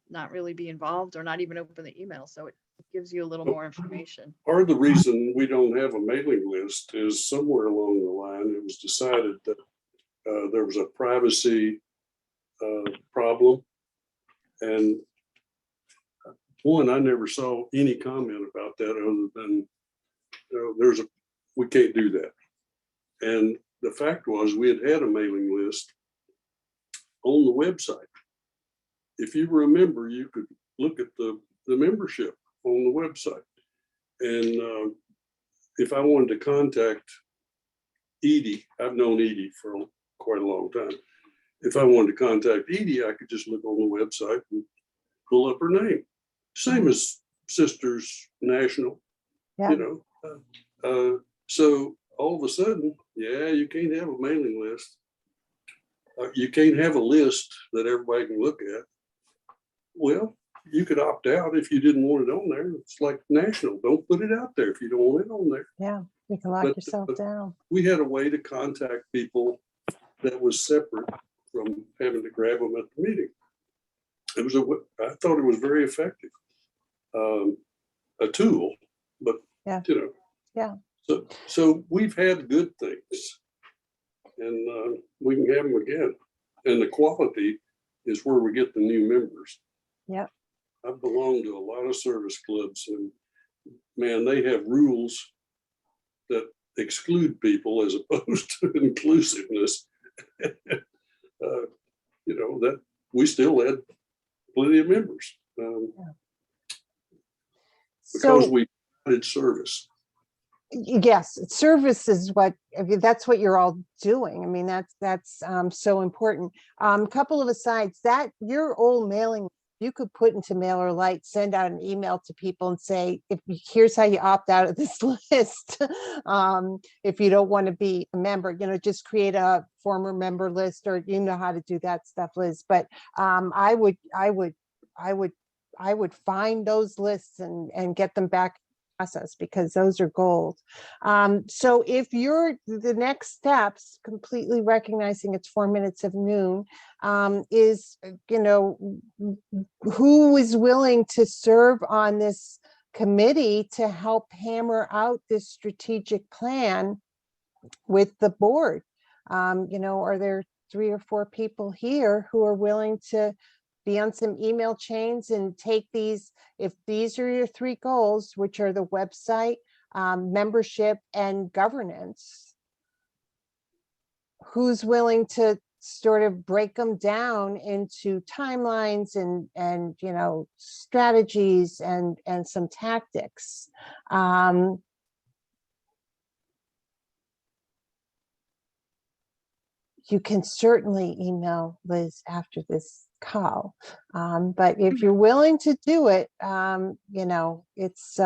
B: be involved or not even open the email. So it gives you a little more information.
J: Part of the reason we don't have a mailing list is somewhere along the line, it was decided that there was a privacy problem. And I never saw any comment about that other than, you know, we can't do that. And the fact was, we had a mailing list on the website. If you remember, you could look at the membership on the website. And if I wanted to contact Edie, I've known Edie for quite a long time. If I wanted to contact Edie, I could just look on the website and pull up her name. Same as Sisters National, you know. So all of a sudden, you can't have a mailing list. You can't have a list that everybody can look at. Well, you could opt out if you didn't want it on there. It's like National. Don't put it out there if you don't want it on there.
A: Yeah, you can lock yourself down.
J: We had a way to contact people that was separate from having to grab them at the meeting. I thought it was very effective. A tool, but you know.
A: Yeah.
J: So we've had good things. and we can have them again. And the quality is where we get the new members.
A: Yep.
J: I've belonged to a lot of service clubs, and man, they have rules that exclude people as opposed to inclusiveness. You know, that we still had plenty of members because we did service.
A: Yes, service is what, I mean, that's what you're all doing. I mean, that's so important. Couple of asides, that your old mailing, you could put into MailerLite, send out an email to people and say, here's how you opt out of this list. If you don't want to be a member, you know, just create a former member list, or you know how to do that stuff, Liz. But I would find those lists and get them back process, because those are gold. So if you're the next steps, completely recognizing it's 4 minutes of noon, is, you know, who is willing to serve on this committee to help hammer out this strategic plan with the board? You know, are there 3 or 4 people here who are willing to be on some email chains and take these, if these are your 3 goals, which are the website, membership, and governance, who's willing to sort of break them down into timelines and you know, strategies and some tactics? You can certainly email Liz after this call, but if you're willing to do it, you know, it's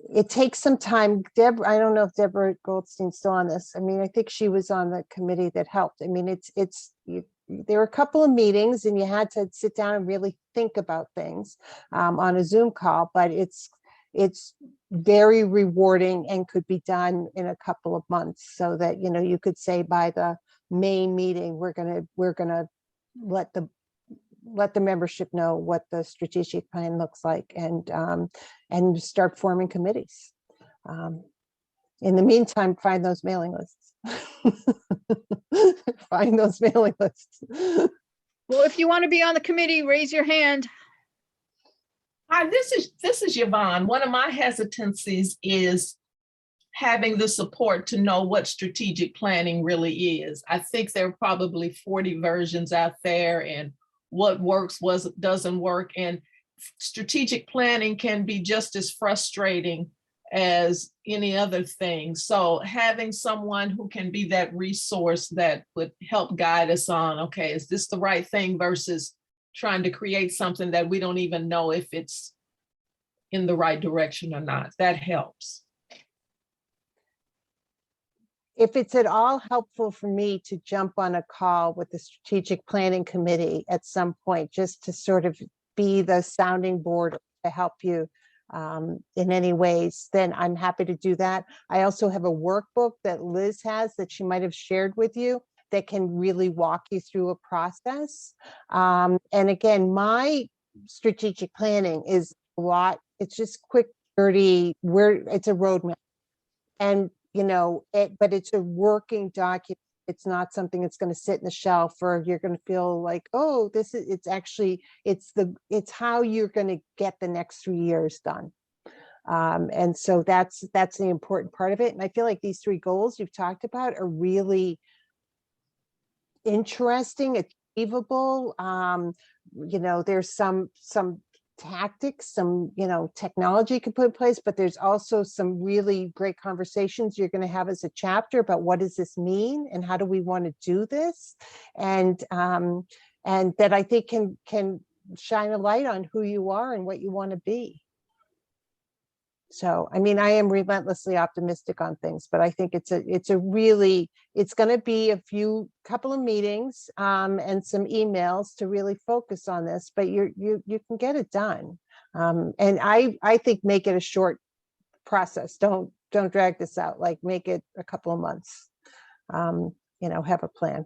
A: it takes some time. I don't know if Deborah Goldstein's still on this. I mean, I think she was on the committee that helped. I mean, there were a couple of meetings and you had to sit down and really think about things on a Zoom call, but it's very rewarding and could be done in a couple of months, so that, you know, you could say by the May meeting, we're gonna let the membership know what the strategic plan looks like, and start forming committees. In the meantime, find those mailing lists. Find those mailing lists.
B: Well, if you want to be on the committee, raise your hand.
H: Hi, this is Yvonne. One of my hesitancies is having the support to know what strategic planning really is. I think there are probably 40 versions out there, and what works, doesn't work. And strategic planning can be just as frustrating as any other thing. So having someone who can be that resource that would help guide us on, okay, is this the right thing, versus trying to create something that we don't even know if it's in the right direction or not. That helps.
A: If it's at all helpful for me to jump on a call with the strategic planning committee at some point, just to sort of be the sounding board to help you in any ways, then I'm happy to do that. I also have a workbook that Liz has that she might have shared with you that can really walk you through a process. And again, my strategic planning is a lot. It's just quick, dirty, it's a roadmap. And, you know, but it's a working document. It's not something that's going to sit in the shelf, or you're going to feel like, oh, it's how you're going to get the next 3 years done. And so that's the important part of it. And I feel like these 3 goals you've talked about are really interesting, achievable. You know, there's some tactics, some, you know, technology you can put in place, but there's also some really great conversations you're going to have as a chapter about what does this mean and how do we want to do this, and that I think can shine a light on who you are and what you want to be. So, I mean, I am relentlessly optimistic on things, but I think it's going to be a couple of meetings and some emails to really focus on this, but you can get it done. And I think make it a short process. Don't drag this out, like make it a couple of months, you know, have a plan.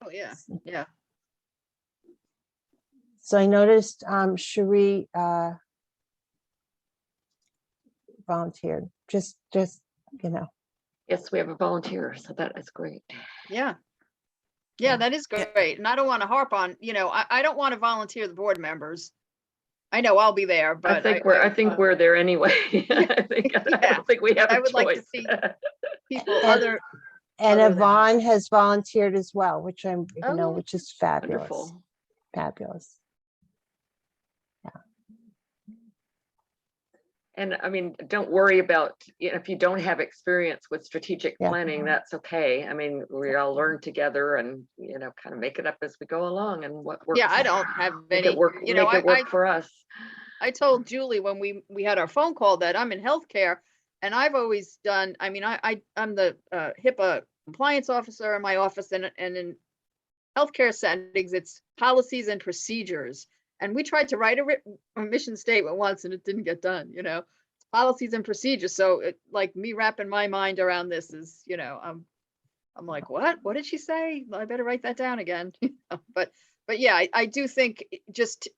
B: Oh, yeah. Yeah.
A: So I noticed Cherie volunteered, just, you know.
G: Yes, we have a volunteer, so that is great.
B: Yeah.
A: Yeah.
B: Yeah, that is great. And I don't want to harp on, I don't want to volunteer the board members. I know I'll be there, but
G: I think we're there anyway. I
B: Yeah,
G: don't think we have
B: I
G: a
B: would like to
G: choice.
B: see people
A: And-
B: other.
A: And
B: other than us.
A: Yvonne has volunteered as well, which I'm,
B: Oh, yeah.
A: which is fabulous,
G: Wonderful.
A: fabulous.
G: And I mean, don't worry about, if you don't have experience with strategic
A: Yeah.
G: planning, that's okay. I mean, we all learn together and, kind of make it up as we go along, and what works.
B: Yeah, I don't have
G: Make
B: any,
G: it work, make it work for us.
B: I told Julie when we had our phone call that I'm in healthcare, and I've always done, I'm the HIPAA compliance officer in my office, and in healthcare settings, it's policies and procedures. And we tried to write a mission statement once and it didn't get done, policies and procedures. So like me wrapping my mind around this is, I'm like, what did she say? I better write that down again. But yeah, I do think just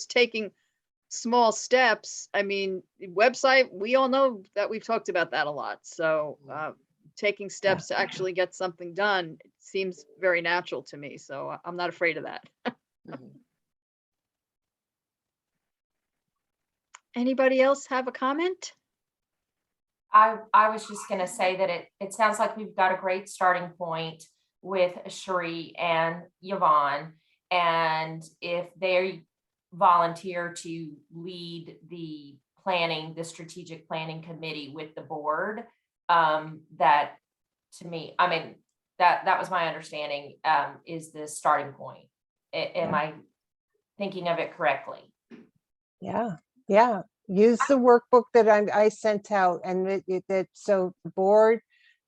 B: taking small steps. I mean, website, we all know that we've talked about that a lot. So taking steps to actually get something done seems very natural to me. So I'm not afraid of that.
G: Mhm.
B: Anybody else have a comment?
D: I was just gonna say that it sounds like we've got a great starting point with Cherie and Yvonne. And if they volunteer to lead the strategic planning committee with the board, that to me, I mean, that was my understanding, is the starting point. Am I thinking of it correctly?
A: Yeah, yeah. Use the workbook that I sent out, and so the board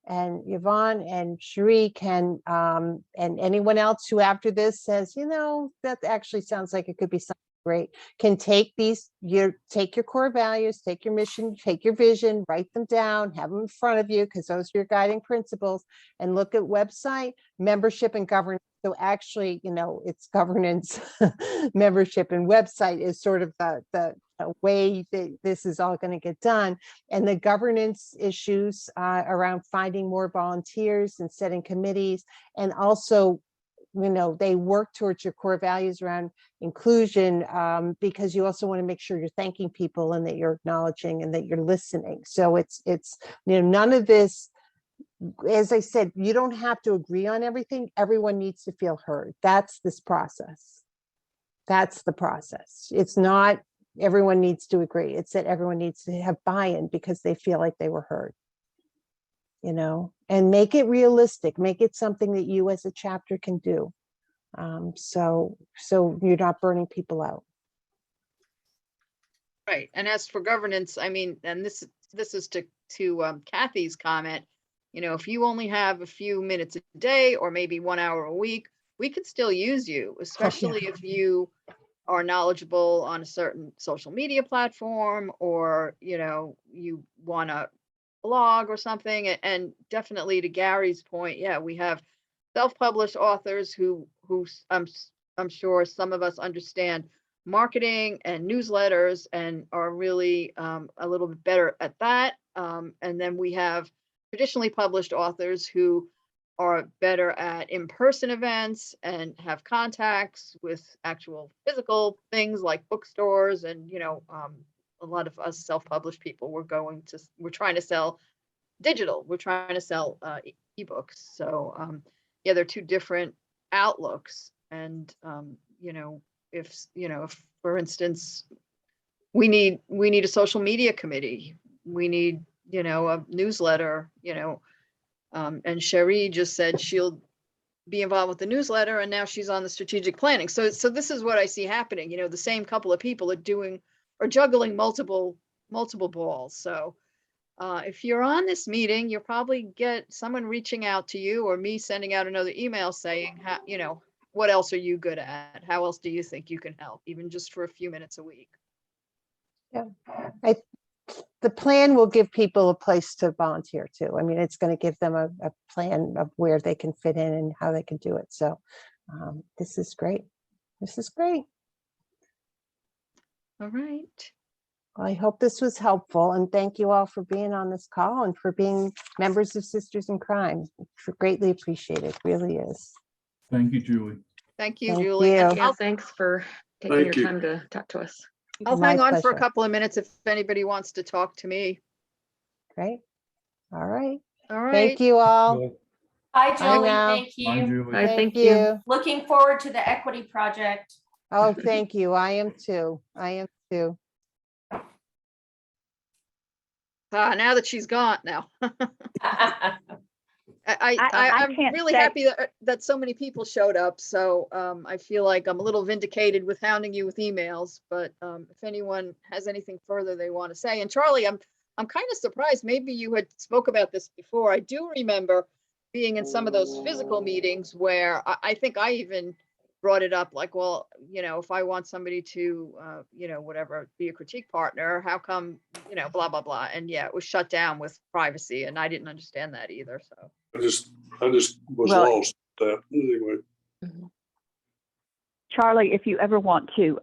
A: and Yvonne and Cherie can, and anyone else who after this says, that actually sounds like it could be something great, can take take your core values, take your mission, take your vision, write them down, have them in front of you, because those are your guiding principles, and look at website, membership, and governance. So actually, it's governance, membership, and website is sort of the way that this is all going to get done. And the governance issues around finding more volunteers and setting committees, and also, they work towards your core values around inclusion, because you also want to make sure you're thanking people and that you're acknowledging and that you're listening. So it's none of this. As I said, you don't have to agree on everything. Everyone needs to feel heard. That's this process. That's the process. It's not everyone needs to agree. It's that everyone needs to have buy-in because they feel like they were heard. And make it realistic. Make it something that you as a chapter can do. So you're not burning people out.
B: Right. And as for governance, I mean, and this is to Kathy's comment, if you only have a few minutes a day or maybe 1 hour a week, we could still use you, especially if you are knowledgeable on a certain social media platform, or, you want to blog or something. And definitely to Gary's point, yeah, we have self-published authors who I'm sure some of us understand marketing and newsletters and are really a little bit better at that. And then we have traditionally published authors who are better at in-person events and have contacts with actual physical things like bookstores. And, a lot of us self-published people, we're trying to sell digital, we're trying to sell ebooks. So yeah, they're two different outlooks. And if for instance we need a social media committee, we need a newsletter, and Cherie just said she'll be involved with the newsletter, and now she's on the strategic planning. So this is what I see happening. The same couple of people are juggling multiple balls. So if you're on this meeting, you'll probably get someone reaching out to you, or me sending out another email saying, what else are you good at? How else do you think you can help, even just for a few minutes a week?
A: Yeah, the plan will give people a place to volunteer too. I mean, it's going to give them a plan of where they can fit in and how they can do it. So this is great. This is great.
B: All right.
A: I hope this was helpful, and thank you all for being on this call and for being members of Sisters in Crime. It's greatly appreciated, really is.
K: Thank you, Julie.
B: Thank you,
A: Thank
B: Julie.
A: you.
B: And
G: Yeah, thanks for taking
J: Thank
G: your
J: you.
G: time to talk to us.
B: I'll
A: My
B: hang on for a
A: pleasure.
B: couple of minutes if anybody wants to talk to me.
A: Great. All right.
B: All right.
A: Thank you all.
D: Hi,
A: Bye
D: Julie.
A: now.
D: Thank
K: Bye,
D: you.
K: Julie.
G: Bye.
A: Thank
G: Thank you.
A: you.
D: Looking forward to the equity project.
A: Oh, thank you. I am too. I am too.
B: Now that she's gone now. I'm
C: can't
B: really
C: say-
B: happy that so many people showed up. So I feel like I'm a little vindicated with hounding you with emails, but if anyone has anything further they want to say. And Charlie, I'm kind of surprised. Maybe you had spoke about this before. I do remember being in some of those physical meetings where I think I even brought it up like, well, you know, if I want somebody to, you know, whatever, be a critique partner, how come, you know, blah, blah, blah. And yeah, it was shut down with privacy and I didn't understand that either. So.
J: I just was
C: Well-
J: lost at that anyway.
C: Charlie, if you ever want to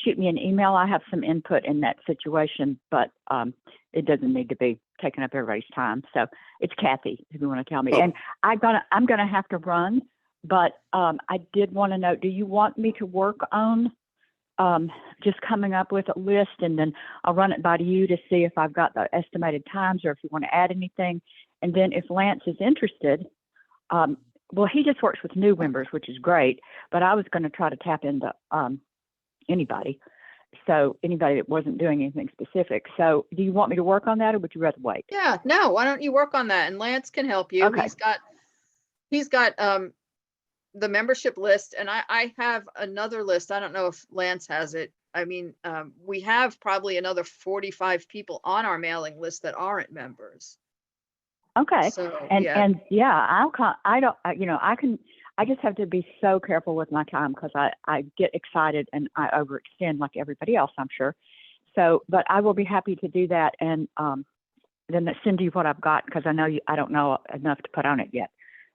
C: shoot me an email, I have some input in that situation, but it doesn't need to be taking up everybody's time. So it's Kathy, if you want to tell me.
J: Oh.
C: And I'm gonna have to run, but I did want to know, do you want me to work on just coming up with a list, and then I'll run it by you to see if I've got the estimated times or if you want to add anything. And then if Lance is interested, well, he just works with new members, which is great, but I was going to try to tap into anybody. So anybody that wasn't doing anything specific. So do you want me to work on that, or would you rather wait?
B: Yeah, no, why don't you work on that? And Lance can help you.
C: Okay.
B: He's got the membership list, and I have another list. I don't know if Lance has it. I mean, we have probably another 45 people on our mailing list that aren't members.
C: Okay.
B: So,
C: And
B: yeah.
C: and yeah, I just have to be so careful with my time because I get excited and I overextend like everybody else, I'm sure. So, but I will be happy to do that and then send you what I've got, because I know I don't know enough to put on it yet.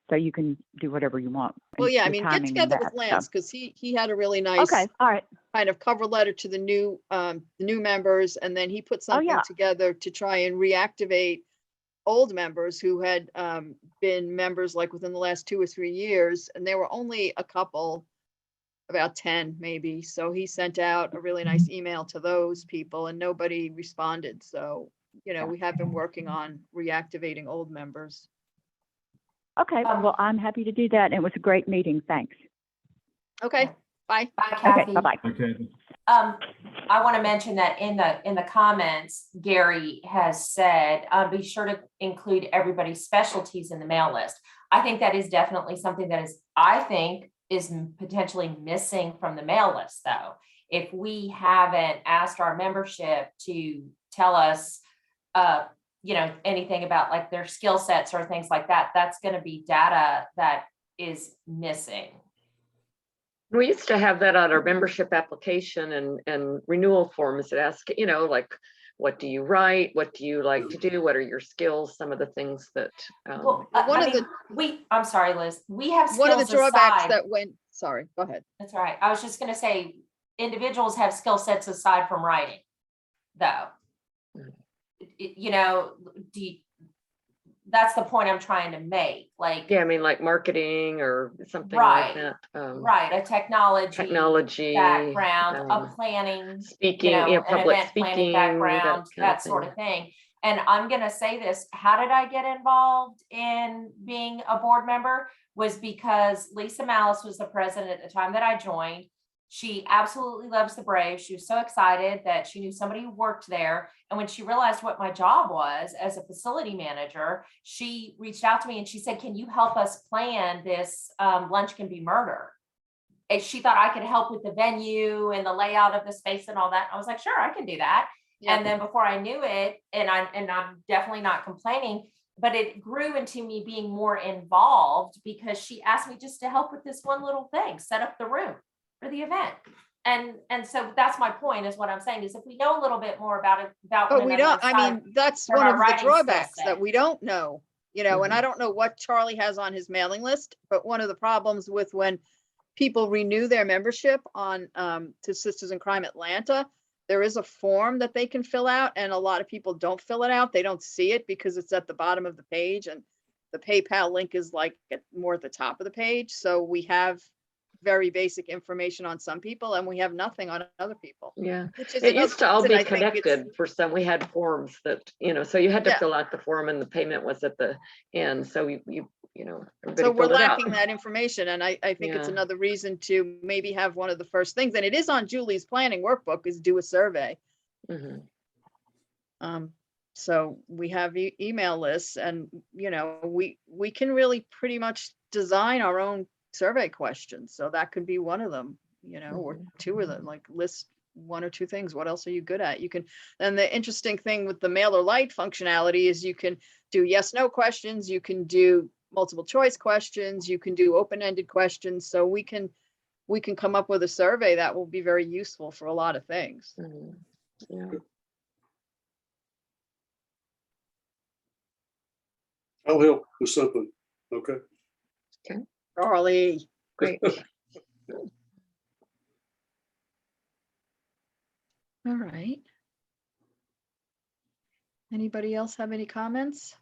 C: So you can do whatever you want.
B: Well,
C: and
B: yeah, I
C: your
B: mean, get
C: timing and
B: together with
C: that,
B: Lance
C: so.
B: because he had a really nice
C: Okay, all right.
B: kind of cover letter to the new members, and then he put something
C: yeah.
B: together to try and reactivate old members who had been members like within the last 2 or 3 years, and there were only a couple, about 10 maybe. So he sent out a really nice email to those people and nobody responded. So, you know, we have been working on reactivating old members.
C: Okay, well, I'm happy to do that. And it was a great meeting. Thanks.
B: Okay, bye.
D: Bye,
C: Okay,
D: Kathy.
C: bye-bye.
K: Okay.
D: I want to mention that in the comments, Gary has said, be sure to include everybody's specialties in the mail list. I think that is definitely something that is potentially missing from the mail list, though. If we haven't asked our membership to tell us, you know, anything about like their skill sets or things like that, that's going to be data that is missing.
G: We used to have that on our membership application and renewal forms that ask, you know, like, what do you write? What do you like to do? What are your skills? Some of the things that.
D: Well,
B: One
D: I'm sorry, Liz, we have
B: One of the
D: skills
B: drawbacks
D: aside.
B: that went, sorry, go ahead.
D: That's all right. I was just going to say, individuals have skill sets aside from writing, though. You know, that's the point I'm trying to make. Like,
G: Yeah, I mean, like marketing or something
D: Right,
G: like that.
D: right, a technology background, a planning,
G: speaking,
D: you know,
G: you know,
D: an
G: public
D: event planning
G: speaking,
D: background, that
G: of
D: sort
G: thing.
D: of thing. And I'm going to say this, how did I get involved in being a board member? Was because Lisa Malice was the president at the time that I joined. She absolutely loves the Braves. She was so excited that she knew somebody who worked there. And when she realized what my job was as a facility manager, she reached out to me and she said, can you help us plan this Lunch Can Be Murder? And she thought I could help with the venue and the layout of the space and all that. I was like, sure, I can do that.
B: Yeah.
D: And then before I knew it, and I'm definitely not complaining, but it grew into me being more involved because she asked me just to help with this one little thing, set up the room for the event. And so that's my point, is what I'm saying is if we know a little bit more about it, about
B: But
D: one
B: we
D: another
B: don't, I
D: inside-
B: mean, that's
D: from
B: one
D: our
B: of the
D: writing skill
B: drawbacks
D: set.
B: that we don't know, you know, and I don't know what Charlie has on his mailing list, but one of the problems with when people renew their membership on to Sisters in Crime Atlanta, there is a form that they can fill out, and a lot of people don't fill it out. They don't see it because it's at the bottom of the page, and the PayPal link is like more at the top of the page. So we have very basic information on some people and we have nothing on other people.
G: Yeah,
B: Which is
G: it used to all
B: another reason
G: be
B: I think it's-
G: connected for some. We had forms that, so you had to
B: Yeah.
G: fill out the form and the payment was at the end. So everybody
B: So we're
G: filled it out.
B: lacking that information, and I think it's
G: Yeah.
B: another reason to maybe have one of the first things, and it is on Julie's planning workbook, is do a survey.
G: Mhm.
B: So we have email lists, and we can really pretty much design our own survey questions. So that could be one of them, or two of them, like list one or two things. What else are you good at? You can, and the interesting thing with the Mailer Lite functionality is you can do yes, no questions. You can do multiple choice questions. You can do open-ended questions. So we can come up with a survey that will be very useful for a lot of things.
G: Mhm. Yeah.
J: I'll help with something. Okay.
B: Charlie.
G: Great.
B: All right. Anybody else have any comments?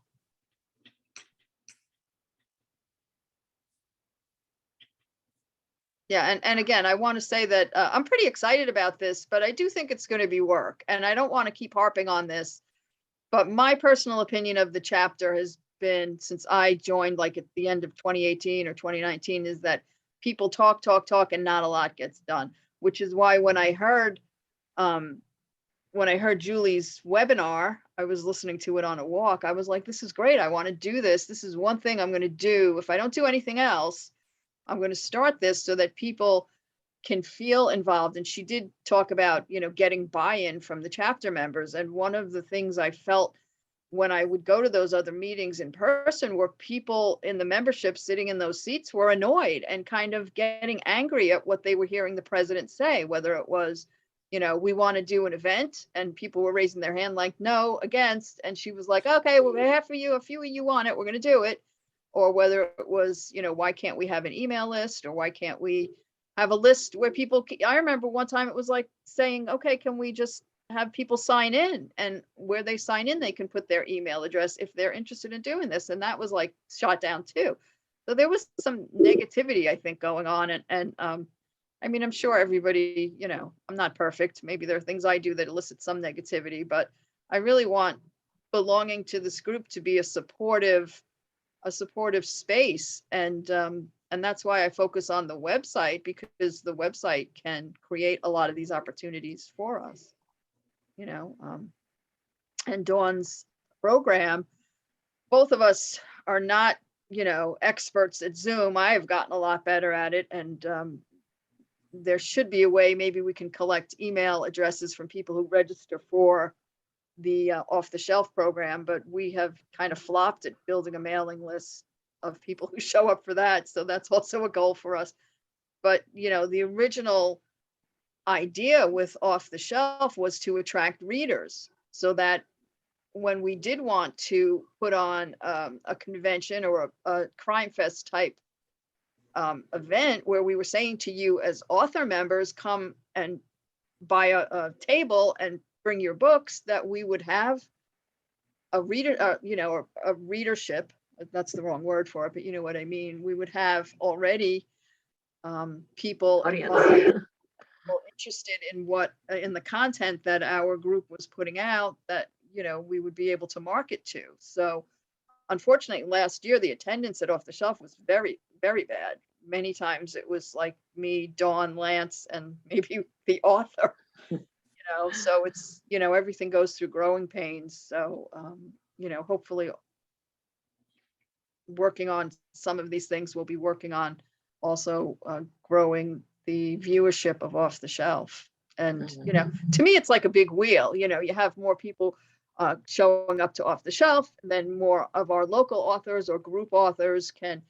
B: Yeah, and again, I want to say that I'm pretty excited about this, but I do think it's going to be work, and I don't want to keep harping on this. But my personal opinion of the chapter has been, since I joined like at the end of 2018 or 2019, is that people talk, and not a lot gets done, which is why when I heard Julie's webinar, I was listening to it on a walk. I was like, this is great. I want to do this. This is one thing I'm going to do. If I don't do anything else, I'm going to start this so that people can feel involved. And she did talk about, getting buy-in from the chapter members. And one of the things I felt when I would go to those other meetings in person were people in the membership sitting in those seats were annoyed and kind of getting angry at what they were hearing the president say, whether it was, we want to do an event, and people were raising their hand like, no, against. And she was like, okay, well, half of you, a few of you want it, we're going to do it. Or whether it was, why can't we have an email list, or why can't we have a list where people, I remember one time it was like saying, okay, can we just have people sign in, and where they sign in, they can put their email address if they're interested in doing this. And that was like shot down too. So there was some negativity, I think, going on. And I mean, I'm sure everybody, I'm not perfect. Maybe there are things I do that elicit some negativity, but I really want belonging to this group to be a supportive space. And that's why I focus on the website, because the website can create a lot of these opportunities for us, and Dawn's program, both of us are not, experts at Zoom. I have gotten a lot better at it. And there should be a way, maybe we can collect email addresses from people who register for the off-the-shelf program, but we have kind of flopped at building a mailing list of people who show up for that. So that's also a goal for us. But, the original idea with off-the-shelf was to attract readers, so that when we did want to put on a convention or a crime fest type event where we were saying to you as author members, come and buy a table and bring your books, that we would have a reader, or a readership. That's the wrong word for it, but you know what I mean. We would have already people involved, people interested in the content that our group was putting out, that we would be able to market to. So unfortunately, last year the attendance at Off the Shelf was very, very bad. Many times it was like me, Dawn, Lance, and maybe the author. So it's, everything goes through growing pains. So, hopefully working on some of these things, we'll be working on also growing the viewership of Off the Shelf. And, to me, it's like a big wheel. You have more people showing up to Off the Shelf, then more of our local authors or group authors can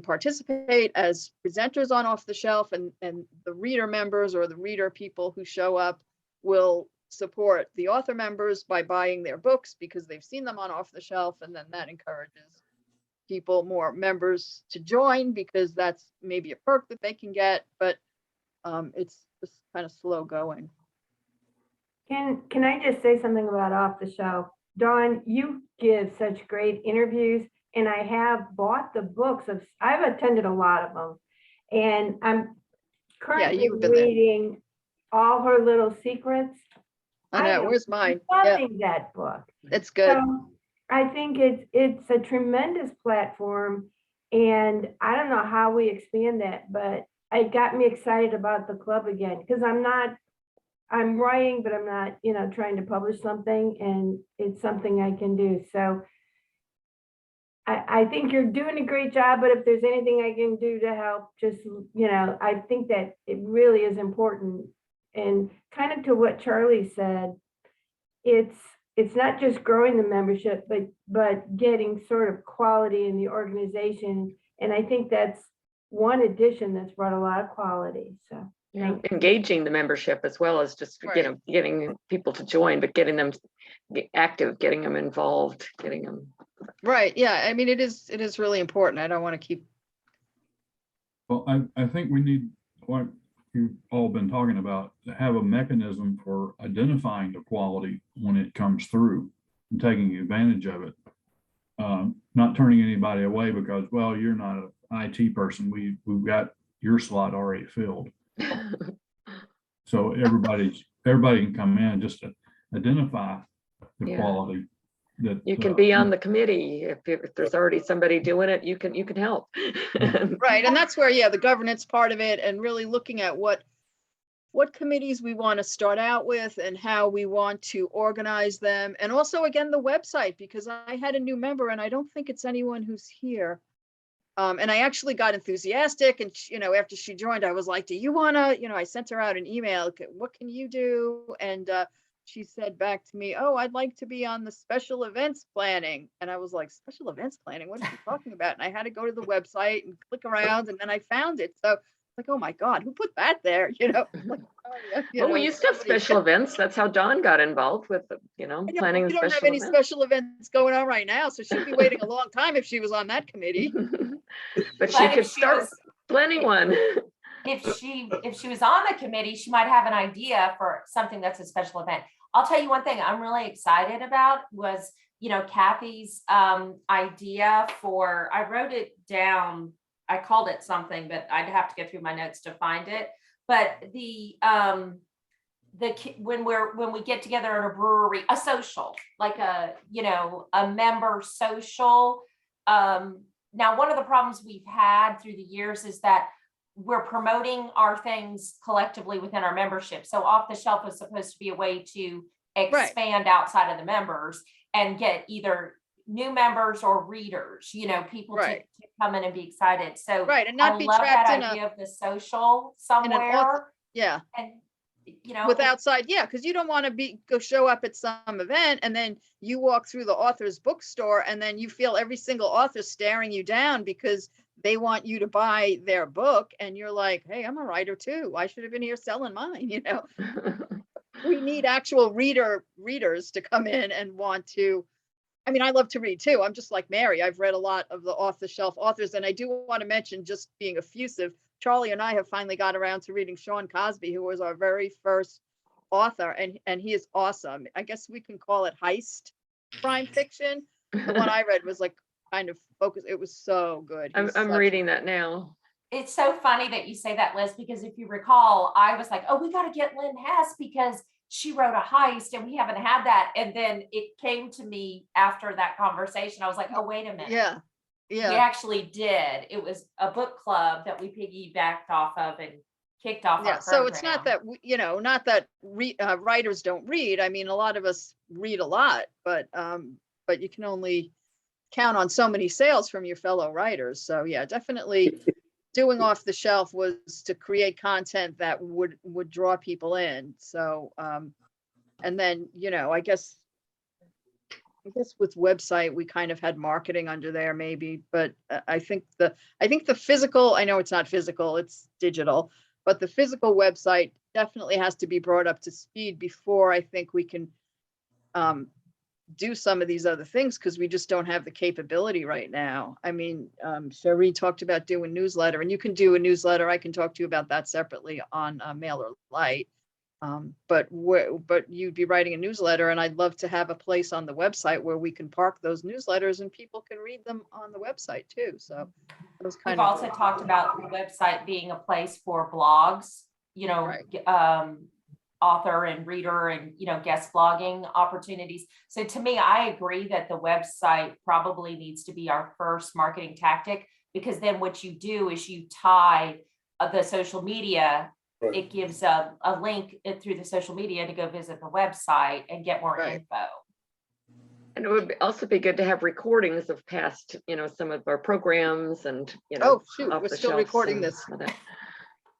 B: participate as presenters on Off the Shelf, and the reader members or the reader people who show up will support the author members by buying their books because they've seen them on Off the Shelf, and then that encourages more members to join, because that's maybe a perk that they can get. But it's just kind of slow going.
E: Can I just say something about Off the Shelf? Dawn, you give such great interviews, and I have bought the books I've attended a lot of them. And I'm currently
B: you've been there.
E: reading All Her Little Secrets.
B: I know,
E: am
B: where's mine? Yeah,
E: loving that book.
B: it's good.
E: So I think it's a tremendous platform, and I don't know how we expand that, but it got me excited about the club again, because I'm writing, but I'm not, trying to publish something, and it's something I can do. So I think you're doing a great job, but if there's anything I can do to help, just, I think that it really is important. And kind of to what Charlie said, it's not just growing the membership, but getting sort of quality in the organization. And I think that's one addition that's brought a lot of quality. So
G: Yeah, engaging the membership as well as just,
B: Right.
G: getting people to join, but getting them active, getting them involved, getting them.
B: Right, yeah, I mean, it is really important. I don't want to keep,
K: Well, I think we need, what you've all been talking about, to have a mechanism for identifying the quality when it comes through and taking advantage of it. Not turning anybody away because, well, you're not an IT person. We've got your slot already filled. So everybody can come in and just identify the
G: Yeah.
K: quality that
G: You can be on the committee. If there's already somebody doing it, you can help.
B: right, and that's where, yeah, the governance part of it, and really looking at what committees we want to start out with and how we want to organize them. And also, again, the website, because I had a new member and I don't think it's anyone who's here. And I actually got enthusiastic, and after she joined, I was like, do you want to, I sent her out an email, what can you do? And she said back to me, oh, I'd like to be on the special events planning. And I was like, special events planning, what are you talking about? And I had to go to the website and click around, and then I found it. So like, oh my God, who put that there? Like, oh, yeah,
G: Well, we used to have
B: somebody-
G: special events. That's how Dawn got involved with,
B: I know, but
G: planning
B: we
G: the
B: don't have
G: special
B: any
G: events.
B: special events going on right now, so she'd be waiting a long time if she was on that committee.
G: But she
D: if
G: could
D: she
G: start
D: was-
G: planning one.
D: If she was on the committee, she might have an idea for something that's a special event. I'll tell you one thing I'm really excited about was, Kathy's idea for, I wrote it down, I called it something, but I'd have to go through my notes to find it. But when we get together at a brewery, a social, like a member social. Now, one of the problems we've had through the years is that we're promoting our things collectively within our membership. So Off the Shelf is supposed to be a way to expand outside of the members and get either new members or readers, people to come in and be excited. So
B: And not
D: I
B: be
D: love
B: trapped
D: that
B: in
D: idea of the social somewhere.
B: yeah.
D: And
B: With outside, yeah, because you don't want to go show up at some event and then you walk through the author's bookstore and then you feel every single author staring you down because they want you to buy their book, and you're like, hey, I'm a writer too. I should have been here selling mine. We need actual readers to come in and want to. I mean, I love to read too. I'm just like Mary. I've read a lot of the off-the-shelf authors, and I do want to mention, just being effusive, Charlie and I have finally got around to reading Sean Cosby, who was our very first author, and he is awesome. I guess we can call it heist crime fiction. The one I read was like kind of focused. It was so good.
G: I'm reading that now.
D: It's so funny that you say that, Liz, because if you recall, I was like, oh, we got to get Lynn Hess because she wrote a heist and we haven't had that. And then it came to me after that conversation. I was like, oh, wait a minute.
B: Yeah.
D: We actually did. It was a book club that we piggybacked off of and kicked off.
B: Yeah.
D: Our
B: So it's not
D: program.
B: that, not that writers don't read. I mean, a lot of us read a lot, but you can only count on so many sales from your fellow writers. So yeah, definitely doing Off the Shelf was to create content that would draw people in. So, and then, I guess with website, we kind of had marketing under there maybe, but I think the physical, I know it's not physical, it's digital, but the physical website definitely has to be brought up to speed before I think we can do some of these other things, because we just don't have the capability right now. I mean, Cherie talked about doing newsletter, and you can do a newsletter. I can talk to you about that separately on MailerLite. But you'd be writing a newsletter, and I'd love to have a place on the website where we can park those newsletters and people can read them on the website too. So those
D: We've
B: kind of.
D: also talked about the website being a place for blogs,
B: Right.
D: author and reader and, guest blogging opportunities. So to me, I agree that the website probably needs to be our first marketing tactic, because then what you do is you tie the social media.
J: Right.
D: It gives a link through the social media to go visit the website and get more
B: Right.
D: info.
G: And it would also be good to have recordings of past, some of our programs and,
B: Oh, shoot,
G: off
B: we're
G: the
B: still
G: shelves
B: recording
G: and
B: this.
G: all that.